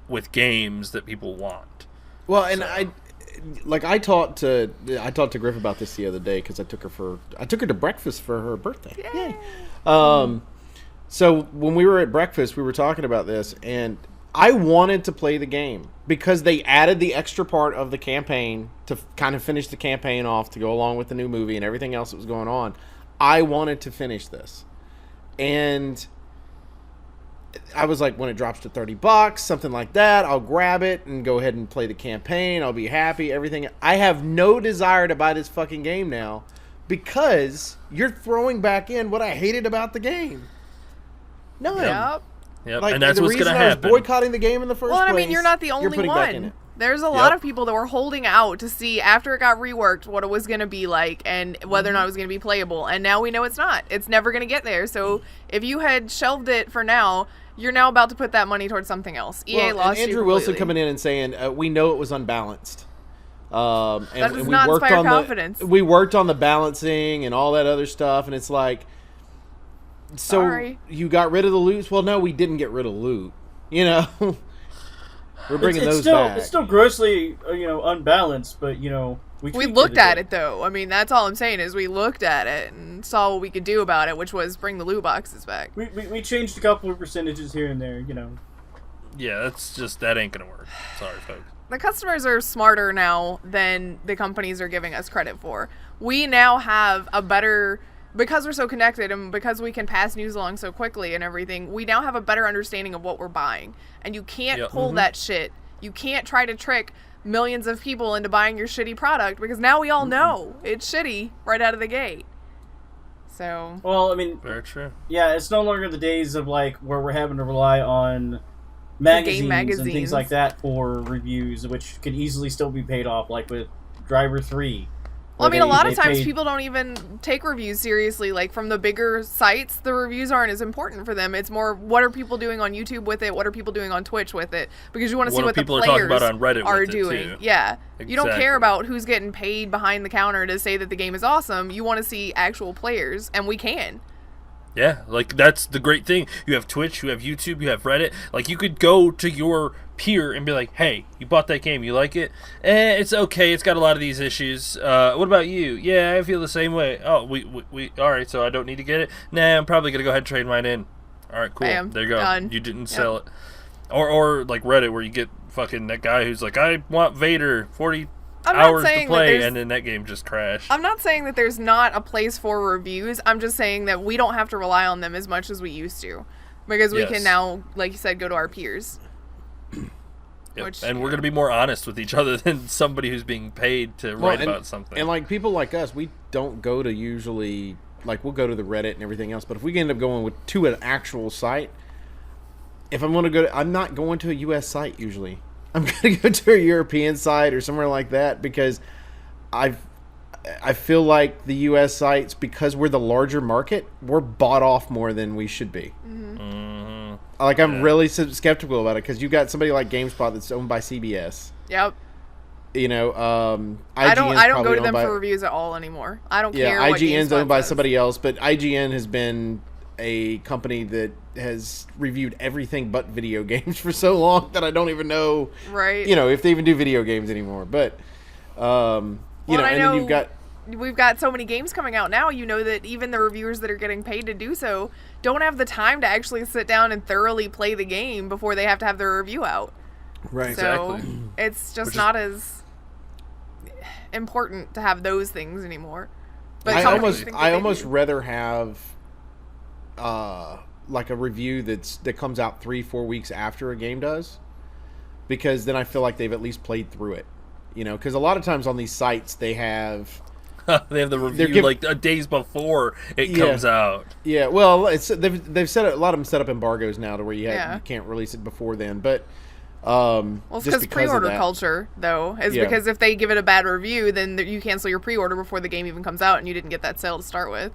A: with games that people want.
B: Well, and I talked to Grif about this the other day, because I took her to breakfast for her birthday. Yay! So when we were at breakfast, we were talking about this, and I wanted to play the game because they added the extra part of the campaign to kind of finish the campaign off to go along with the new movie and everything else that was going on. I wanted to finish this, and I was like, when it drops to $30, something like that, I'll grab it and go ahead and play the campaign. I'll be happy, everything. I have no desire to buy this fucking game now, because you're throwing back in what I hated about the game. None.
A: Yep.
B: Like,
A: and that's what's going to happen.
B: I was boycotting the game in the first place.
C: Well, I mean, you're not the only one. There's a lot of people that were holding out to see, after it got reworked, what it was going to be like and whether or not it was going to be playable. And now we know it's not. It's never going to get there. So if you had shelved it for now, you're now about to put that money towards something else. EA lost you
B: Andrew Wilson coming in and saying, we know it was unbalanced.
C: That does not inspire confidence.
B: We worked on the balancing and all that other stuff, and it's like, so
C: Sorry.
B: You got rid of the loot? Well, no, we didn't get rid of loot. You know, we're bringing those back.
D: It's still grossly, unbalanced, but we
C: looked at it though. I mean, that's all I'm saying is we looked at it and saw what we could do about it, which was bring the loot boxes back.
D: We changed a couple of percentages here and there,
A: Yeah, that ain't gonna work. Sorry, folks.
C: The customers are smarter now than the companies are giving us credit for. We now have a better, because we're so connected and because we can pass news along so quickly and everything, we now have a better understanding of what we're buying. And you can't pull that shit. You can't try to trick millions of people into buying your shitty product, because now we all know it's shitty right out of the gate. So.
D: Well, I mean.
A: Very true.
D: Yeah, it's no longer the days of where we're having to rely on magazines and things like that for reviews, which could easily still be paid off, like with Driver 3.
C: Well, I mean, a lot of times people don't even take reviews seriously. Like, from the bigger sites, the reviews aren't as important for them. It's more, what are people doing on YouTube with it? What are people doing on Twitch with it? Because you want to see what the players are doing. Yeah. Exactly. You don't care about who's getting paid behind the counter to say that the game is awesome. You want to see actual players, and we can.
A: Yeah, like, that's the great thing. You have Twitch, you have YouTube, you have Reddit. Like, you could go to your peer and be like, hey, you bought that game, you like it? It's okay, it's got a lot of these issues. What about you? Yeah, I feel the same way. Oh, we alright, so I don't need to get it? Nah, I'm probably going to go ahead and trade mine in. Alright, cool.
C: Bam,
A: there you go.
C: done.
A: You didn't sell it. Or like Reddit, where you get fucking that guy who's like, I want Vader, 40 hours to play, and then that game just crashed.
C: I'm not saying that there's not a place for reviews. I'm just saying that we don't have to rely on them as much as we used to. Because we can now, like you said, go to our peers.
A: Yep. And we're going to be more honest with each other than somebody who's being paid to write about something.
B: And, like, people like us, we don't go to usually, like, we'll go to the Reddit and everything else, but if we end up going to an actual site, if I'm going to go I'm not going to a U.S. site usually. I'm going to go to a European site or somewhere like that, because I feel like the U.S. sites, because we're the larger market, we're bought off more than we should be. Like, I'm really skeptical about it, because you got somebody like GameSpot that's owned by CBS.
C: Yep.
B: You know,
C: I don't go to them for reviews at all anymore. I don't care.
B: Yeah, IGN's owned by somebody else, but IGN has been a company that has reviewed everything but video games for so long that I don't even know,
C: right?
B: You know, if they even do video games anymore. But, then you've got.
C: We've got so many games coming out now, you know, that even the reviewers that are getting paid to do so don't have the time to actually sit down and thoroughly play the game before they have to have their review out.
B: Right.
C: So
A: exactly.
C: It's just not as important to have those things anymore. But
B: I almost rather have like a review that comes out 3-4 weeks after a game does, because then I feel like they've at least played through it. You know, because a lot of times on these sites they have
A: the review like days before it comes out. Yeah,
B: well, they've set a lot of them set up embargoes now to where you can't release it before then. But
C: well, it's because pre-order culture, though, is because if they give it a bad review, then you cancel your pre-order before the game even comes out, and you didn't get that sale to start with.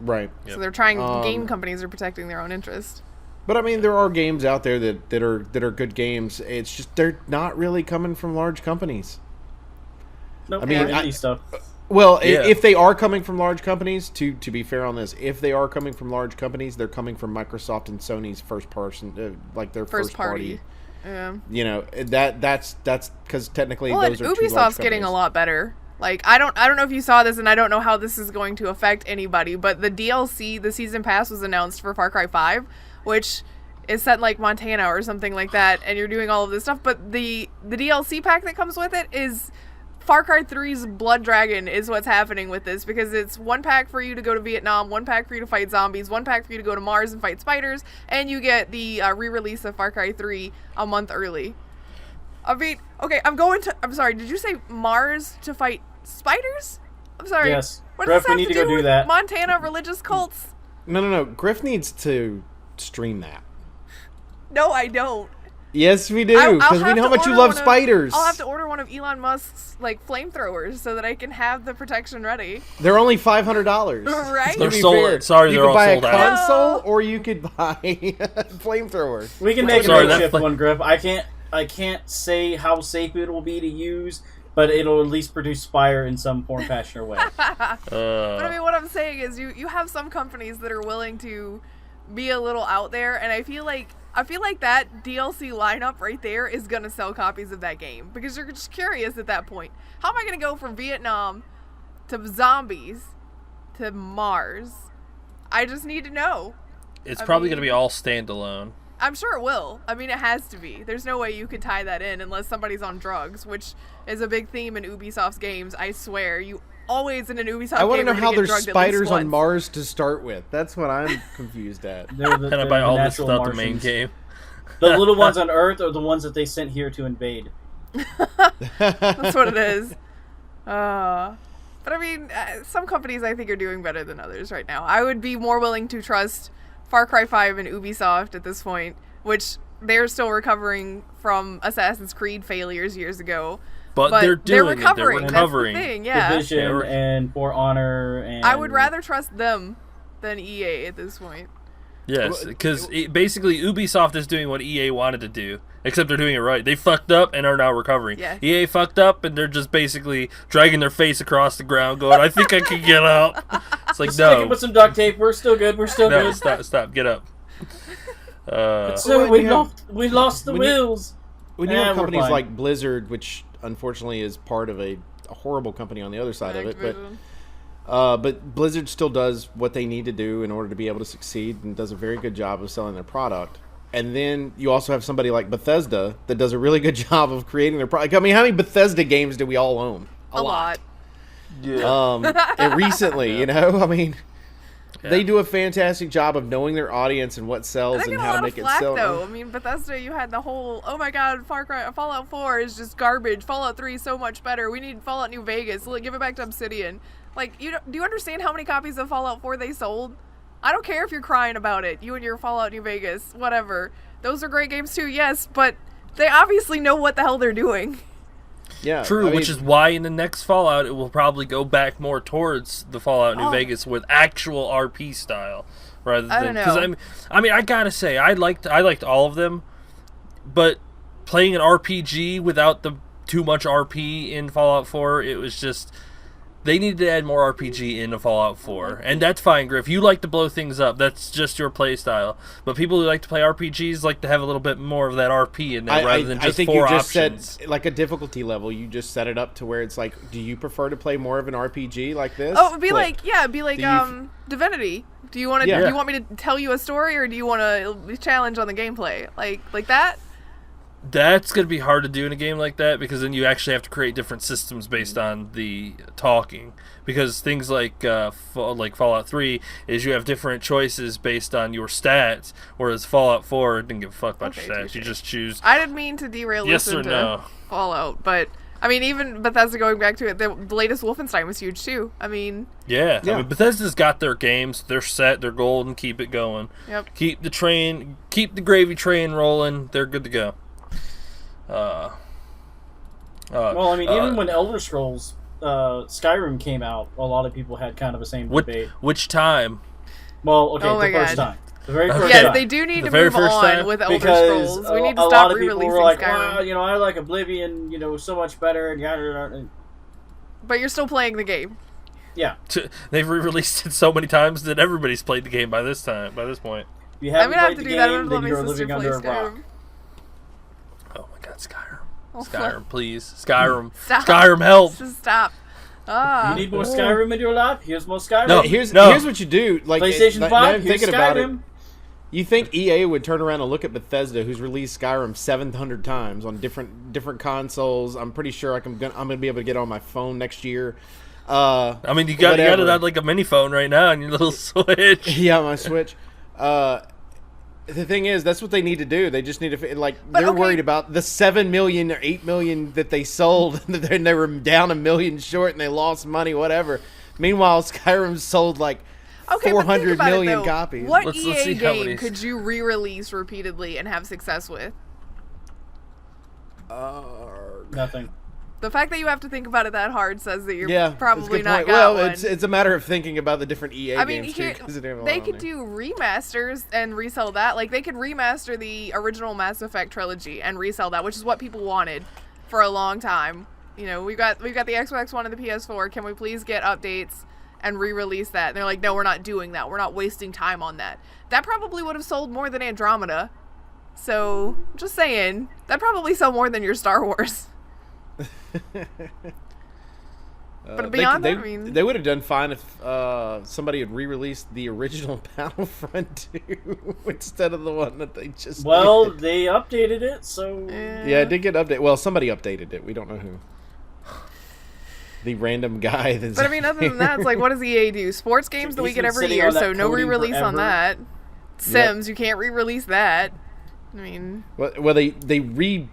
B: Right.
C: So they're trying. Game companies are protecting their own interest.
B: But I mean, there are games out there that are good games. It's just they're not really coming from large companies.
D: No, I mean, indie stuff.
B: Well, if they are coming from large companies, to be fair on this, if they are coming from large companies, they're coming from Microsoft and Sony's first first party.
C: Yeah.
B: You know, that's because technically those are
C: Ubisoft's getting a lot better. Like, I don't know if you saw this, and I don't know how this is going to affect anybody, but the DLC, the season pass, was announced for Far Cry 5, which is set in like Montana or something like that, and you're doing all of this stuff. But the DLC pack that comes with it is Far Cry 3's Blood Dragon is what's happening with this, because it's one pack for you to go to Vietnam, one pack for you to fight zombies, one pack for you to go to Mars and fight spiders, and you get the re-release of Far Cry 3 a month early. I mean, okay, I'm sorry, did you say Mars to fight spiders? I'm sorry.
D: Yes.
C: What does
D: Grif, we need to go do that.
C: Montana religious cults?
B: No. Grif needs to stream that.
C: No, I don't.
B: Yes, we do, because we know how much you love spiders.
C: I'll have to order one of Elon Musk's, like, flamethrowers so that I can have the protection ready.
B: They're only $500.
C: Right?
A: They're sold. Sorry, they're all sold out.
B: You could buy a console, or you could buy a flamethrower.
D: We can make a makeshift one, Grif. I can't say how safe it will be to use, but it'll at least produce fire in some form, fashion, or way.
C: But I mean, what I'm saying is you have some companies that are willing to be a little out there, and I feel like that DLC lineup right there is going to sell copies of that game, because you're just curious at that point. How am I going to go from Vietnam to zombies to Mars? I just need to know.
A: It's probably going to be all standalone.
C: I'm sure it will. I mean, it has to be. There's no way you could tie that in unless somebody's on drugs, which is a big theme in Ubisoft's games. I swear, you always in an Ubisoft game.
B: I want to know how there's spiders on Mars to start with. That's what I'm confused at.
A: Can I buy all this without the main game?
D: The little ones on Earth are the ones that they sent here to invade.
C: That's what it is. But I mean, some companies I think are doing better than others right now. I would be more willing to trust Far Cry 5 and Ubisoft at this point, which they're still recovering from Assassin's Creed failures years ago.
A: But they're doing
C: recovering.
A: it. They're recovering.
C: That's the thing, yeah.
D: Division and For Honor and...
C: I would rather trust them than EA at this point.
A: Yes, because basically Ubisoft is doing what EA wanted to do, except they're doing it right. They fucked up and are now recovering.
C: Yeah.
A: EA fucked up and they're just basically dragging their face across the ground going, I think I can get up. It's like,
D: Stick it with some duct tape. We're still good. We're still good.
A: Stop, get up.
D: So we lost the wheels.
B: When you have companies like Blizzard, which unfortunately is part of a horrible company on the other side of it, but Blizzard still does what they need to do in order to be able to succeed and does a very good job of selling their product. And then you also have somebody like Bethesda that does a really good job of creating their product. I mean, how many Bethesda games do we all own?
C: A lot.
A: Yeah.
B: And recently, you know, I mean, they do a fantastic job of knowing their audience and what sells and how to make it sell.
C: Though. I mean, Bethesda, you had the whole, oh my god, Fallout 4 is just garbage. Fallout 3 is so much better. We need Fallout New Vegas. Give it back to Obsidian. Like, do you understand how many copies of Fallout 4 they sold? I don't care if you're crying about it. You and your Fallout New Vegas, whatever. Those are great games too, yes, but they obviously know what the hell they're doing.
B: Yeah,
A: true, which is why in the next Fallout it will probably go back more towards the Fallout New Vegas with actual RP style rather than.
C: I don't know.
A: I mean, I gotta say, I liked all of them, but playing an RPG without the too much RP in Fallout 4, it was just. They needed to add more RPG into Fallout 4. And that's fine, Grif. You like to blow things up. That's just your play style. But people who like to play RPGs like to have a little bit more of that RP in there rather than just four options. I think you just
B: said, like a difficulty level, you just set it up to where it's like, do you prefer to play more of an RPG like this?
C: Oh, it'd be like Divinity. Do you want to? Do you want me to tell you a story, or do you want to challenge on the gameplay? Like that?
A: That's going to be hard to do in a game like that because then you actually have to create different systems based on the talking. Because things like Fallout 3 is you have different choices based on your stats, whereas Fallout 4 didn't give a fuck about your stats. You just choose.
C: I didn't mean to derail
A: yes
C: this
A: or
C: into
A: no.
C: Fallout, but I mean, even Bethesda, going back to it, the latest Wolfenstein was huge too. I mean,
A: yeah. I mean, Bethesda's got their games, they're set, they're golden, keep it going.
C: Yep.
A: Keep the gravy train rolling. They're good to go.
D: Well, I mean, even when Elder Scrolls Skyrim came out, a lot of people had kind of the same debate.
A: Which time?
D: Well, okay, the first time. The very first time.
C: Yes, they do need to move on with Elder Scrolls. We need to stop re-releasing
D: like,
C: Skyrim.
D: well, I like Oblivion, so much better, and yada.
C: But you're still playing the game.
D: Yeah.
A: They've re-released it so many times that everybody's played the game by this point.
D: If you haven't played the game, then you're living under a rock.
A: Oh my god, Skyrim. Skyrim, please. Skyrim.
C: Stop.
A: Skyrim, help.
C: Just stop.
D: You need more Skyrim in your life? Here's more Skyrim.
B: No, here's what you do. Like
D: PlayStation 5, here's Skyrim.
B: About it, you think EA would turn around and look at Bethesda, who's released Skyrim 700 times on different consoles? I'm pretty sure I'm gonna be able to get it on my phone next year.
A: I mean, you got it on like a mini phone right now on your little Switch.
B: Yeah, my Switch. The thing is, that's what they need to do. They just need to they're worried about the 7 million or 8 million that they sold, and they were down 1 million short, and they lost money, whatever. Meanwhile, Skyrim sold 400 million copies.
C: What EA game could you re-release repeatedly and have success with?
D: Nothing.
C: The fact that you have to think about it that hard says that you're probably not
B: got one. It's a matter of thinking about the different EA games too.
C: They could do remasters and resell that. Like, they could remaster the original Mass Effect trilogy and resell that, which is what people wanted for a long time. We've got the Xbox One and the PS4. Can we please get updates and re-release that? And they're like, no, we're not doing that. We're not wasting time on that. That probably would have sold more than Andromeda. So, just saying, that'd probably sell more than your Star Wars. But beyond that, I mean,
B: they would have done fine if somebody had re-released the original Battlefront 2 instead of the one that they just did.
D: They updated it, so
B: yeah, it did get updated. Well, somebody updated it. We don't know who. The random guy that's.
C: But I mean, other than that, it's like, what does EA do? Sports games that we get every year, so no re-release on that. Sims, you can't re-release that. I mean,
B: well, they redid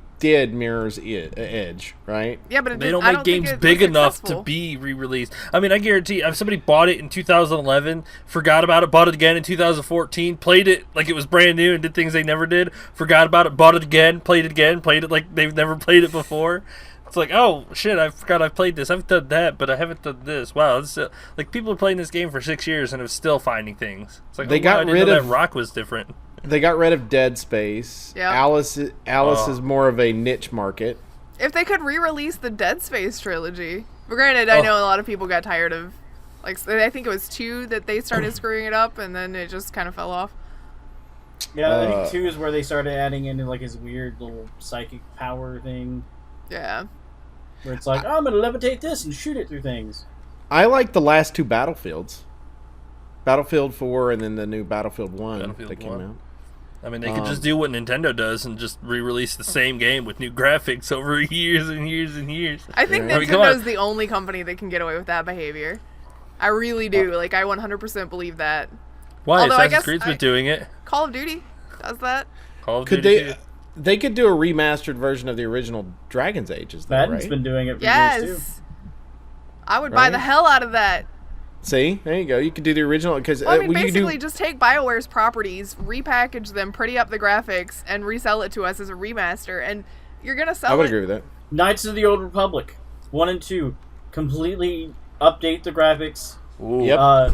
B: Mirror's Edge, right?
C: Yeah, but
A: they don't make games big enough to be re-released. I mean, I guarantee if somebody bought it in 2011, forgot about it, bought it again in 2014, played it like it was brand new and did things they never did, forgot about it, bought it again, played it like they've never played it before. It's like, oh shit, I forgot I played this. I've done that, but I haven't done this. Wow, this like people are playing this game for 6 years and are still finding things. It's like
B: They got
A: I didn't
B: rid
A: know
B: of-
A: that rock was different.
B: They got rid of Dead Space.
C: Yep.
B: Alice is more of a niche market.
C: If they could re-release the Dead Space trilogy, but granted, I know a lot of people got tired of, like, I think it was 2 that they started screwing it up, and then it just kind of fell off.
D: Yeah, I think 2 is where they started adding in like his weird little psychic power thing.
C: Yeah.
D: Where it's like, I'm gonna levitate this and shoot it through things.
B: I like the last 2 Battlefields. Battlefield 4 and then the new Battlefield 1
A: Battlefield
B: that came
A: 1.
B: out.
A: I mean, they could just do what Nintendo does and just re-release the same game with new graphics over years and years and years.
C: I think
B: Yeah.
C: Nintendo's the only company that can get away with that behavior. I really do. Like, I 100% believe that.
A: Why?
C: Although I
A: Assassin's
C: guess
A: Creed's been doing it.
C: Call of Duty does that.
A: Call of
B: Could
A: Duty
B: they?
A: too.
B: They could do a remastered version of the original Dragon's Ages, though,
D: Madden's
B: right?
D: been doing it for years too.
C: Yes. I would buy
B: Right?
C: the hell out of that.
B: See, there you go. You could do the original because
C: Well, I mean,
B: you could
C: basically,
B: do.
C: just take BioWare's properties, repackage them, pretty up the graphics, and resell it to us as a remaster, and you're gonna sell
B: I would
C: it.
B: agree with that.
D: Knights of the Old Republic 1 and 2 completely update the graphics,
A: Ooh.
B: Yep.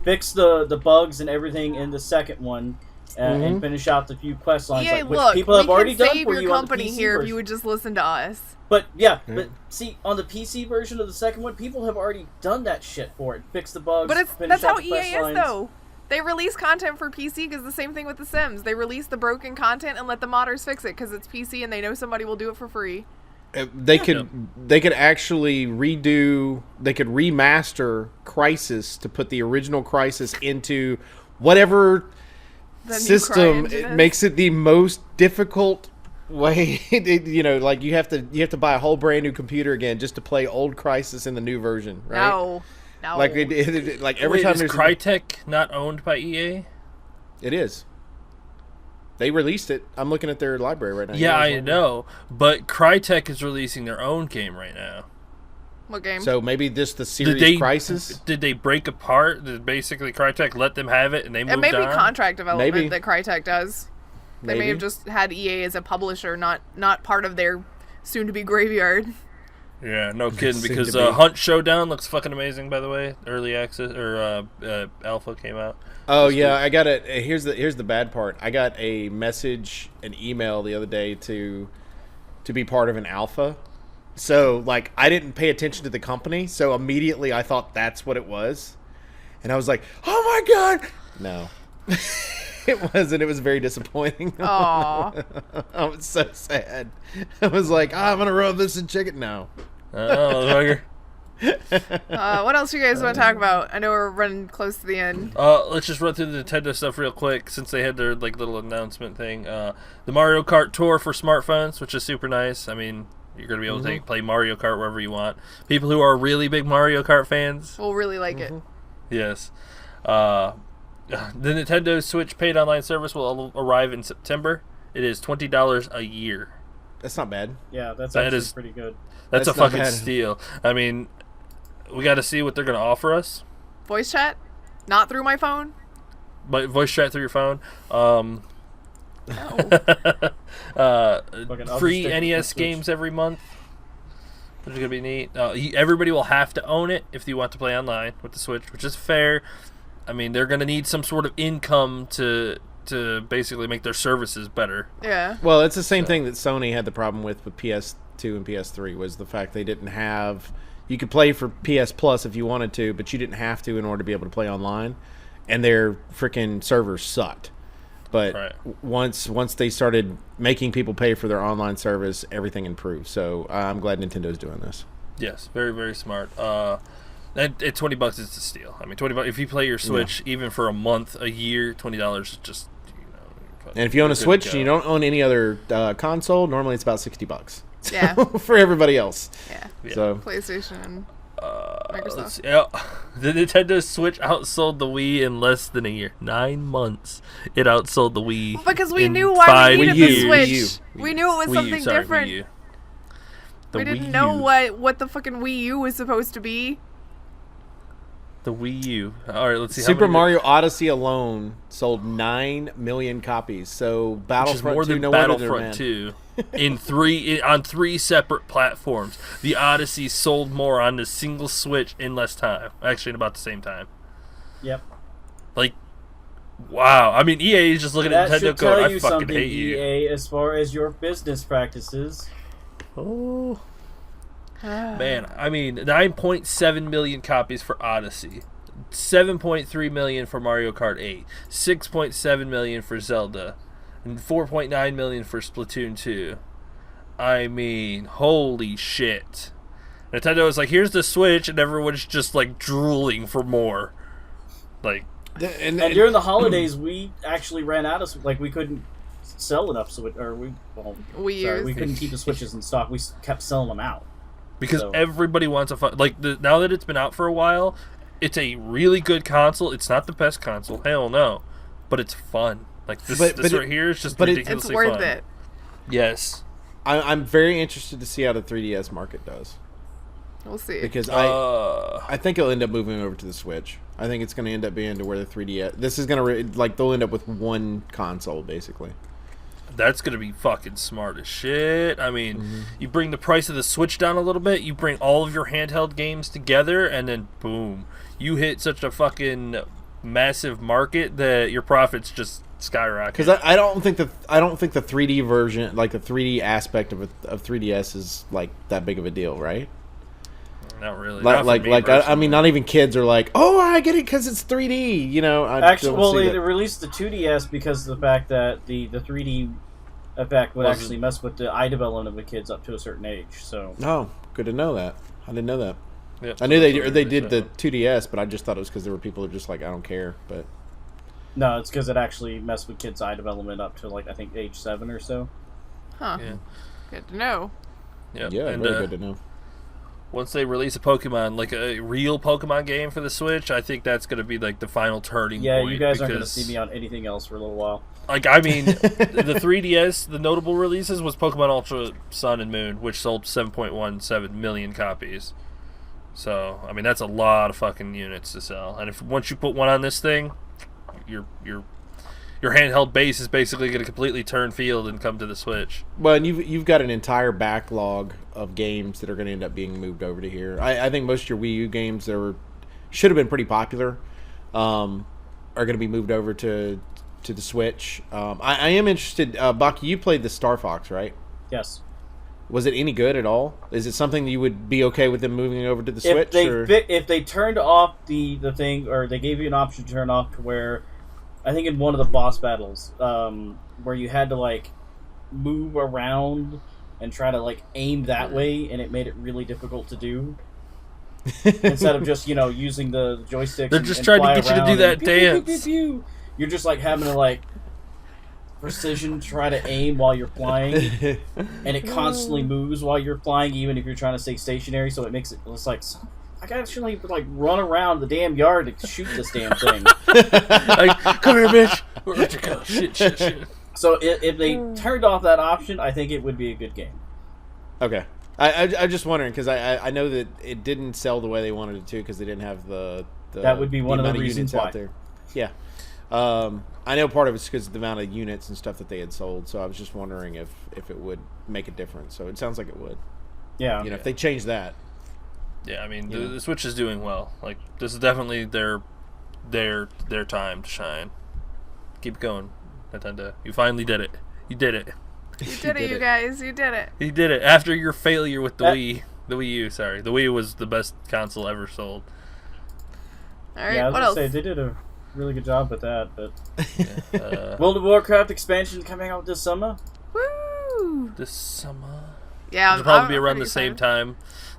D: fix the bugs and everything in the second one, and finish out the few quest lines
C: EA,
D: like, which
C: look,
D: people have
C: we
D: already
C: could
D: done
C: save
D: for
C: your
D: you on the
C: company
D: PC
C: here if
D: version.
C: you would just listen to us.
D: But but see, on the PC version of the second one, people have already done that shit for it. Fix the bugs.
C: But
D: finish
C: that's
D: out
C: how
D: the quest
C: EA is,
D: lines.
C: though. They release content for PC because the same thing with The Sims. They release the broken content and let the modders fix it because it's PC and they know somebody will do it for free.
B: They could actually redo. They could remaster Crisis to put the original Crisis into whatever
C: The new
B: system.
C: CryEngine
B: It
C: is.
B: makes it the most difficult way. Like you have to buy a whole brand new computer again just to play old Crisis in the new version, right?
C: No.
B: Like like every
A: Wait,
B: time
A: is
B: there's
A: Crytek not owned by EA?
B: it is. They released it. I'm looking at their library right now.
A: Yeah,
B: You guys
A: I
B: want-
A: know, but Crytek is releasing their own game right now.
C: What game?
B: So maybe just the
A: Did
B: series
A: they
B: Crisis.
A: Did they break apart? Did basically Crytek let them have it and they moved
C: It may be
A: on?
C: contract development
B: Maybe.
C: that Crytek does. They may
B: Maybe.
C: have just had EA as a publisher, not part of their soon-to-be graveyard.
A: Yeah, no kidding.
B: Soon
A: Because
B: to be.
A: Hunt Showdown looks fucking amazing. By the way, early access or alpha came out.
B: Oh yeah, I got it. Here's the bad part. I got a message, an email the other day to be part of an alpha. So like I didn't pay attention to the company, so immediately I thought that's what it was, and I was like, oh my god, no, it wasn't. It was very disappointing.
C: Aw.
B: I was so sad. I was like, I'm gonna rub this in chicken now.
A: Oh, motherfucker.
C: What else you guys want to talk about? I know we're running close to the end.
A: Let's just run through the Nintendo stuff real quick since they had their like little announcement thing. The Mario Kart Tour for smartphones, which is super nice. I mean, you're gonna be able to play Mario Kart wherever you want. People who are really big Mario Kart fans,
C: We'll really like it.
A: yes. The Nintendo Switch paid online service will arrive in September. It is $20 a year.
B: That's not bad.
D: Yeah, that's
A: That
D: actually
A: is-
D: pretty good.
A: That's a
B: That's not
A: fucking
B: bad.
A: steal. I mean, we got to see what they're gonna offer us.
C: Voice chat? Not through my phone?
A: But voice chat through your phone.
C: No.
D: I'll
A: Free
D: just stick with
A: NES
D: Switch.
A: games every month, which is gonna be neat. Everybody will have to own it if you want to play online with the Switch, which is fair. I mean, they're gonna need some sort of income to basically make their services better.
C: Yeah.
B: Well, it's the same thing that Sony had the problem with PS2 and PS3 was the fact they didn't have. You could play for PS Plus if you wanted to, but you didn't have to in order to be able to play online, and their freaking servers sucked. But
A: Right.
B: once they started making people pay for their online service, everything improved. So I'm glad Nintendo's doing this.
A: Yes, very very smart. At $20 is a steal. I mean, $20 if you play your Switch even for a month, a year, $20 is just.
B: And if you own a
A: you're good to
B: Switch
A: go.
B: and you don't own any other console, normally it's about $60.
C: Yeah.
B: For everybody else.
C: Yeah.
A: Yeah.
B: So
C: PlayStation and Microsoft.
A: Let's see. Yeah, the Nintendo Switch outsold the Wii in less than a year. 9 months. It outsold the Wii.
C: Because we
A: in
C: knew why
A: 5
C: we needed
A: years.
C: the Switch.
B: Wii U.
C: We knew it was
A: Wii U,
C: something
A: sorry,
C: different.
A: Wii U. The
C: We didn't
A: Wii
C: know
A: U.
C: what the fucking Wii U was supposed to be.
A: The Wii U. All right, let's see.
B: Super Mario Odyssey alone sold 9 million copies. So Battlefront
A: more
B: 2,
A: than
B: no
A: Battlefront 2 on 3 separate platforms. The Odyssey sold more on the single Switch in less time. Actually, in about the same time.
D: Yep.
A: Like, wow. I mean, EA is just looking at Nintendo going, I fucking hate you.
D: EA, as far as your business practices.
A: Oh. Man, I mean, 9.7 million copies for Odyssey, 7.3 million for Mario Kart 8, 6.7 million for Zelda, and 4.9 million for Splatoon 2. I mean, holy shit. Nintendo was like, here's the Switch, and everyone's just like drooling for more. Like,
D: and during the holidays, we actually ran out of, like, we couldn't sell enough Switch, or we couldn't keep the Switches in stock. We kept selling them out.
A: Because everybody wants a now that it's been out for a while, it's a really good console. It's not the best console, hell no, but it's fun. Like this right here is just ridiculously fun. It's worth it. Yes,
B: I'm very interested to see how the 3DS market does.
C: We'll see.
B: Because I think it'll end up moving over to the Switch. I think it's going to end up being to where the 3DS. This is going to they'll end up with one console basically.
A: That's going to be fucking smart as shit. I mean, you bring the price of the Switch down a little bit, you bring all of your handheld games together, and then boom, you hit such a fucking massive market that your profits just skyrocket.
B: Because I don't think the 3D version, like the 3D aspect of 3DS, is like that big of a deal, right?
A: Not really.
B: I mean, not even kids are like, oh, I get it because it's 3D. You know,
D: they released the 2DS because of the fact that the 3D effect would actually mess with the eye development of the kids up to a certain age. So.
B: Oh, good to know that. I didn't know that.
A: Yep,
B: I knew they did the 2DS, but I just thought it was because there were people who were just like, I don't care. But
D: no, it's because it actually messed with kids' eye development up to, like, I think age 7 or so.
C: Huh.
A: Yeah.
C: Good to know.
A: Yep.
B: Yeah, very good to know.
A: Once they release a Pokemon, like a real Pokemon game for the Switch, I think that's going to be like the final turning point.
D: Yeah, you guys aren't going to see me on anything else for a little while.
A: Like, I mean, the 3DS, the notable releases was Pokemon Ultra Sun and Moon, which sold 7.17 million copies. So, I mean, that's a lot of fucking units to sell. And if once you put one on this thing, your handheld base is basically going to completely turn field and come to the Switch.
B: Well, and you've got an entire backlog of games that are going to end up being moved over to here. I think most of your Wii U games that should have been pretty popular are going to be moved over to the Switch. I am interested. Baka, you played the Star Fox, right?
D: Yes.
B: Was it any good at all? Is it something that you would be okay with them moving over to the Switch?
D: If they turned off the thing, or they gave you an option to turn off to where, I think in one of the boss battles, where you had to, like, move around and try to, like, aim that way, and it made it really difficult to do. Instead of just, using the joysticks.
A: They're just trying to get you to do that dance.
D: Pew, pew, pew, pew. You're just, like, having to, like, precision try to aim while you're flying, and it constantly moves while you're flying, even if you're trying to stay stationary. So it makes it's like, I gotta actually, like, run around the damn yard to shoot this damn thing.
A: Like, come here, bitch. Where'd you go? Shit.
D: So if they turned off that option, I think it would be a good game.
B: Okay. I'm just wondering, because I know that it didn't sell the way they wanted it to, because they didn't have the
D: that would be one of the reasons why.
B: Out there. Yeah. I know part of it's because of the amount of units and stuff that they had sold, so I was just wondering if it would make a difference. So it sounds like it would.
D: Yeah.
B: If they change that.
A: Yeah, I mean, the Switch is doing well. Like, this is definitely their time to shine. Keep going, Nintendo. You finally did it. You did it.
C: You did it, you guys. You did it.
A: You did it. After your failure with the Wii. The Wii U, sorry. The Wii was the best console ever sold.
C: All right,
D: yeah, I was
C: what
D: gonna
C: else?
D: say, they did a really good job with that, but World of Warcraft expansion coming out this summer.
C: Woo!
A: This summer.
C: Yeah,
A: it'll probably be around the same time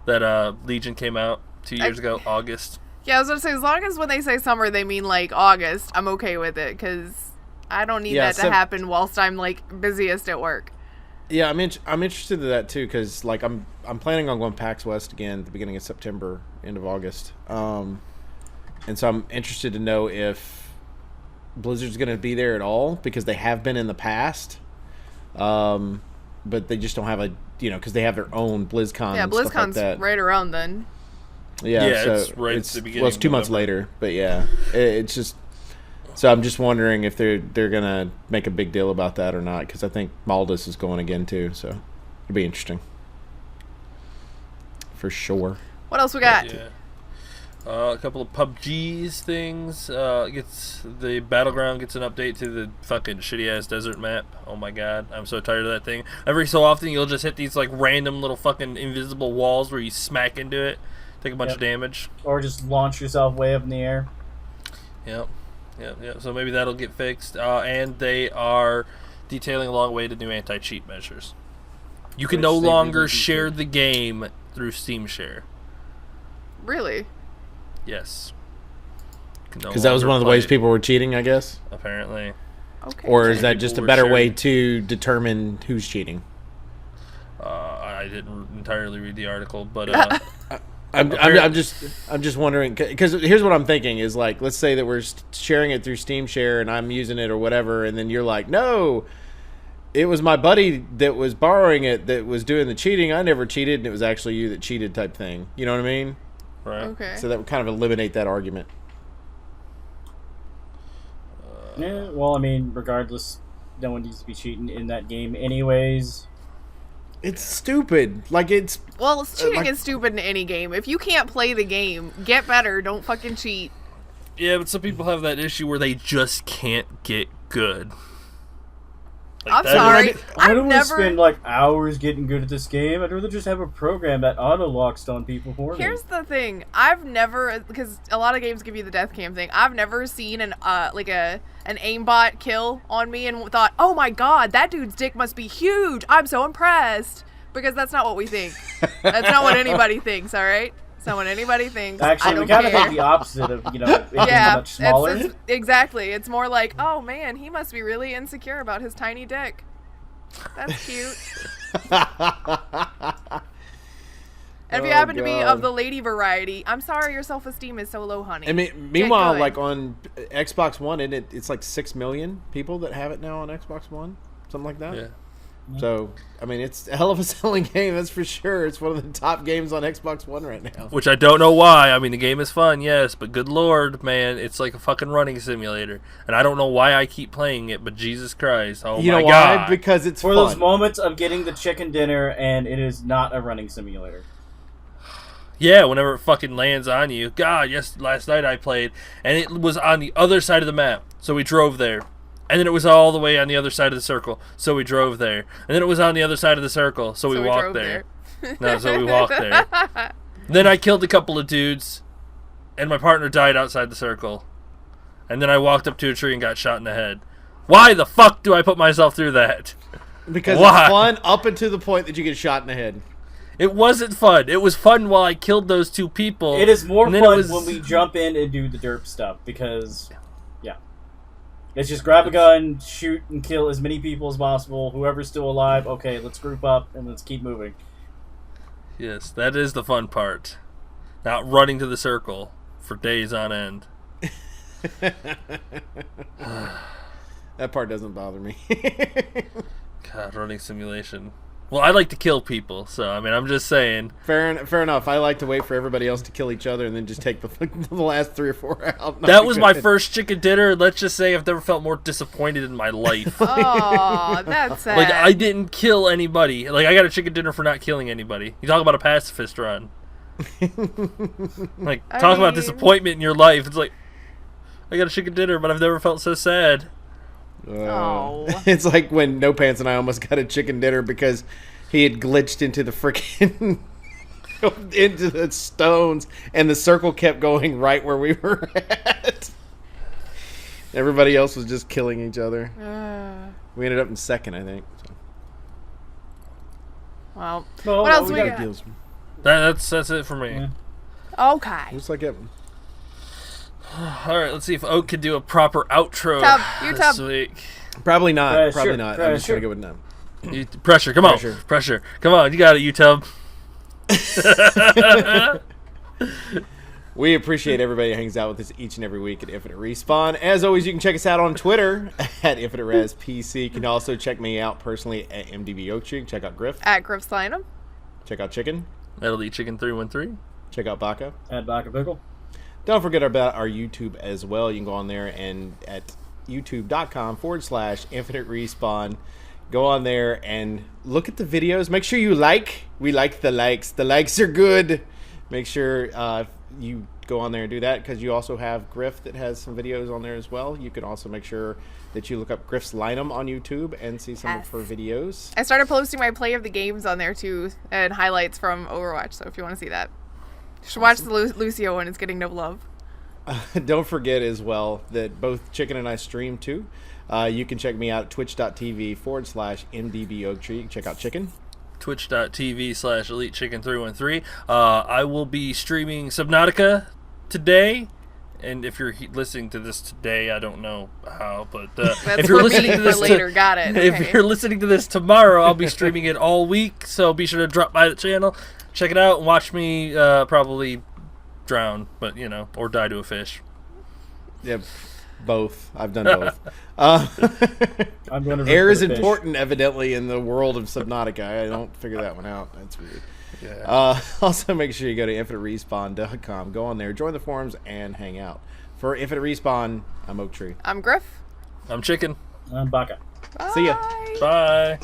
A: that Legion came out 2 years ago, August.
C: Yeah, I was gonna say, as long as when they say summer they mean like August, I'm okay with it, because I don't need that to happen whilst I'm like busiest at work.
B: Yeah, I'm interested in that too, because like I'm planning on going PAX West again at the beginning of September, end of August. And so I'm interested to know if Blizzard's going to be there at all, because they have been in the past. But they just don't have because they have their own BlizzCon.
C: Yeah,
B: and stuff like
C: BlizzCon's
B: that.
C: right around then.
B: Yeah, so
A: it's right at the beginning.
B: Well, it's 2 months later, but yeah, it's just. So I'm just wondering if they're gonna make a big deal about that or not, because I think Maldus is going again too, so it'll be interesting for sure.
C: What else we got?
A: Yeah. A couple of PUBG's things. The Battleground gets an update to the fucking shitty ass desert map. Oh my god, I'm so tired of that thing. Every so often you'll just hit these like random little fucking invisible walls where you smack into it, take a bunch of damage,
D: or just launch yourself way up in the air.
A: Yep. So maybe that'll get fixed. And they are detailing along the way to new anti-cheat measures. You can no longer share the game through Steam Share.
C: Really?
A: Yes.
B: Because that was one of the ways people were cheating, I guess?
A: Apparently.
C: Okay.
B: Or is that just a better way to determine who's cheating?
A: I didn't entirely read the article, but...
B: I'm just wondering, because here's what I'm thinking is, like, let's say that we're sharing it through Steam Share and I'm using it or whatever, and then you're like, no, it was my buddy that was borrowing it that was doing the cheating. I never cheated, and it was actually you that cheated type thing. You know what I mean?
A: Right.
C: Okay.
B: So that would kind of eliminate that argument.
D: Yeah, well, I mean, regardless, no one needs to be cheating in that game anyways.
B: It's stupid. Like, it's...
C: Well, cheating is stupid in any game. If you can't play the game, get better. Don't fucking cheat.
A: Yeah, but some people have that issue where they just can't get good.
C: I'm sorry.
D: I don't want to spend like hours getting good at this game. I'd rather just have a program that auto-locks on people for me.
C: Here's the thing. I've never, because a lot of games give you the death cam thing. I've never seen an aimbot kill on me and thought, oh my god, that dude's dick must be huge. I'm so impressed. Because that's not what we think. That's not what anybody thinks, all right? It's not what anybody thinks.
D: Actually, we kind of think the opposite of, it being much smaller.
C: Exactly. It's more like, oh man, he must be really insecure about his tiny dick. That's cute. And if you happen to be of the lady variety, I'm sorry your self-esteem is so low, honey.
B: I mean, meanwhile, like on Xbox One, it's like 6 million people that have it now on Xbox One. Something like that.
A: Yeah.
B: So, I mean, it's a hell of a selling game, that's for sure. It's one of the top games on Xbox One right now.
A: Which I don't know why. I mean, the game is fun, yes, but good lord, man, it's like a fucking running simulator. And I don't know why I keep playing it, but Jesus Christ, oh my god. You know why?
B: Because it's
D: for
B: fun.
D: Those moments of getting the chicken dinner and it is not a running simulator.
A: Yeah, whenever it fucking lands on you. God, yes, last night I played, and it was on the other side of the map, so we drove there. And then it was all the way on the other side of the circle, so we drove there. And then it was on the other side of the circle, so we walked there. No, so we walked there. Then I killed a couple of dudes, and my partner died outside the circle. And then I walked up to a tree and got shot in the head. Why the fuck do I put myself through that?
B: Because it's fun up until the point that you get shot in the head.
A: It wasn't fun. It was fun while I killed those two people.
D: It is more fun when we jump in and do the derp stuff, because... It's just grab a gun, shoot, and kill as many people as possible. Whoever's still alive, okay, let's group up and let's keep moving.
A: Yes, that is the fun part. Not running to the circle for days on end.
B: That part doesn't bother me.
A: God, running simulation. Well, I like to kill people, so, I mean, I'm just saying.
B: Fair enough. I like to wait for everybody else to kill each other and then just take the last 3 or 4 out.
A: That was my first chicken dinner. Let's just say I've never felt more disappointed in my life.
C: Oh, that's sad.
A: Like, I didn't kill anybody. Like, I got a chicken dinner for not killing anybody. You talk about a pacifist run. Like, talk about disappointment in your life. It's like, I got a chicken dinner, but I've never felt so sad.
B: It's like when No Pants and I almost got a chicken dinner because he had glitched into the freaking into the stones, and the circle kept going right where we were at. Everybody else was just killing each other. We ended up in second, I think. So.
C: Well, what else we got?
A: That's it for me.
C: Yeah. Okay.
B: Looks like it.
A: All right, let's see if Oak can do a proper outro this week.
B: Probably not. Probably not. I'm just gonna go with no.
A: Pressure, come on. Pressure. Come on, you got it, UTub.
B: We appreciate everybody who hangs out with us each and every week at Infinite Respawn. As always, you can check us out on Twitter at InfiniteResPC. You can also check me out personally at MDB Oak Tree. Check out Grif.
C: At Grif Slynum.
B: Check out Chicken.
A: That'll be Chicken 313.
B: Check out Baka.
D: At Baka Pickle.
B: Don't forget about our YouTube as well. You can go on there and at youtube.com/Infinite Respawn. Go on there and look at the videos. Make sure you like. We like the likes. The likes are good. Make sure you go on there and do that, because you also have Grif that has some videos on there as well. You can also make sure that you look up Grif's Linum on YouTube and see some of her videos.
C: I started posting my play of the games on there too, and highlights from Overwatch, so if you want to see that. You should watch the Lucio one. It's getting no love.
B: Don't forget as well that both Chicken and I stream too. You can check me out at twitch.tv/MDBOaktree. Check out Chicken.
A: Twitch.tv/EliteChicken313. I will be streaming Subnautica today. And if you're listening to this today, I don't know how, but if you're listening to this
C: later, got it. Okay.
A: If you're listening to this tomorrow, I'll be streaming it all week. So be sure to drop by the channel, check it out, and watch me probably drown, but or die to a fish.
B: Yep, both. I've done both.
D: I'm going to
B: air is important, evidently, in the world of Subnautica. I don't figure that one out. That's weird. Yeah. Also, make sure you go to infiniterespawn.com. Go on there, join the forums, and hang out. For Infinite Respawn, I'm Oak Tree.
C: I'm Grif.
A: I'm Chicken.
D: I'm Baka.
B: See ya.
A: Bye.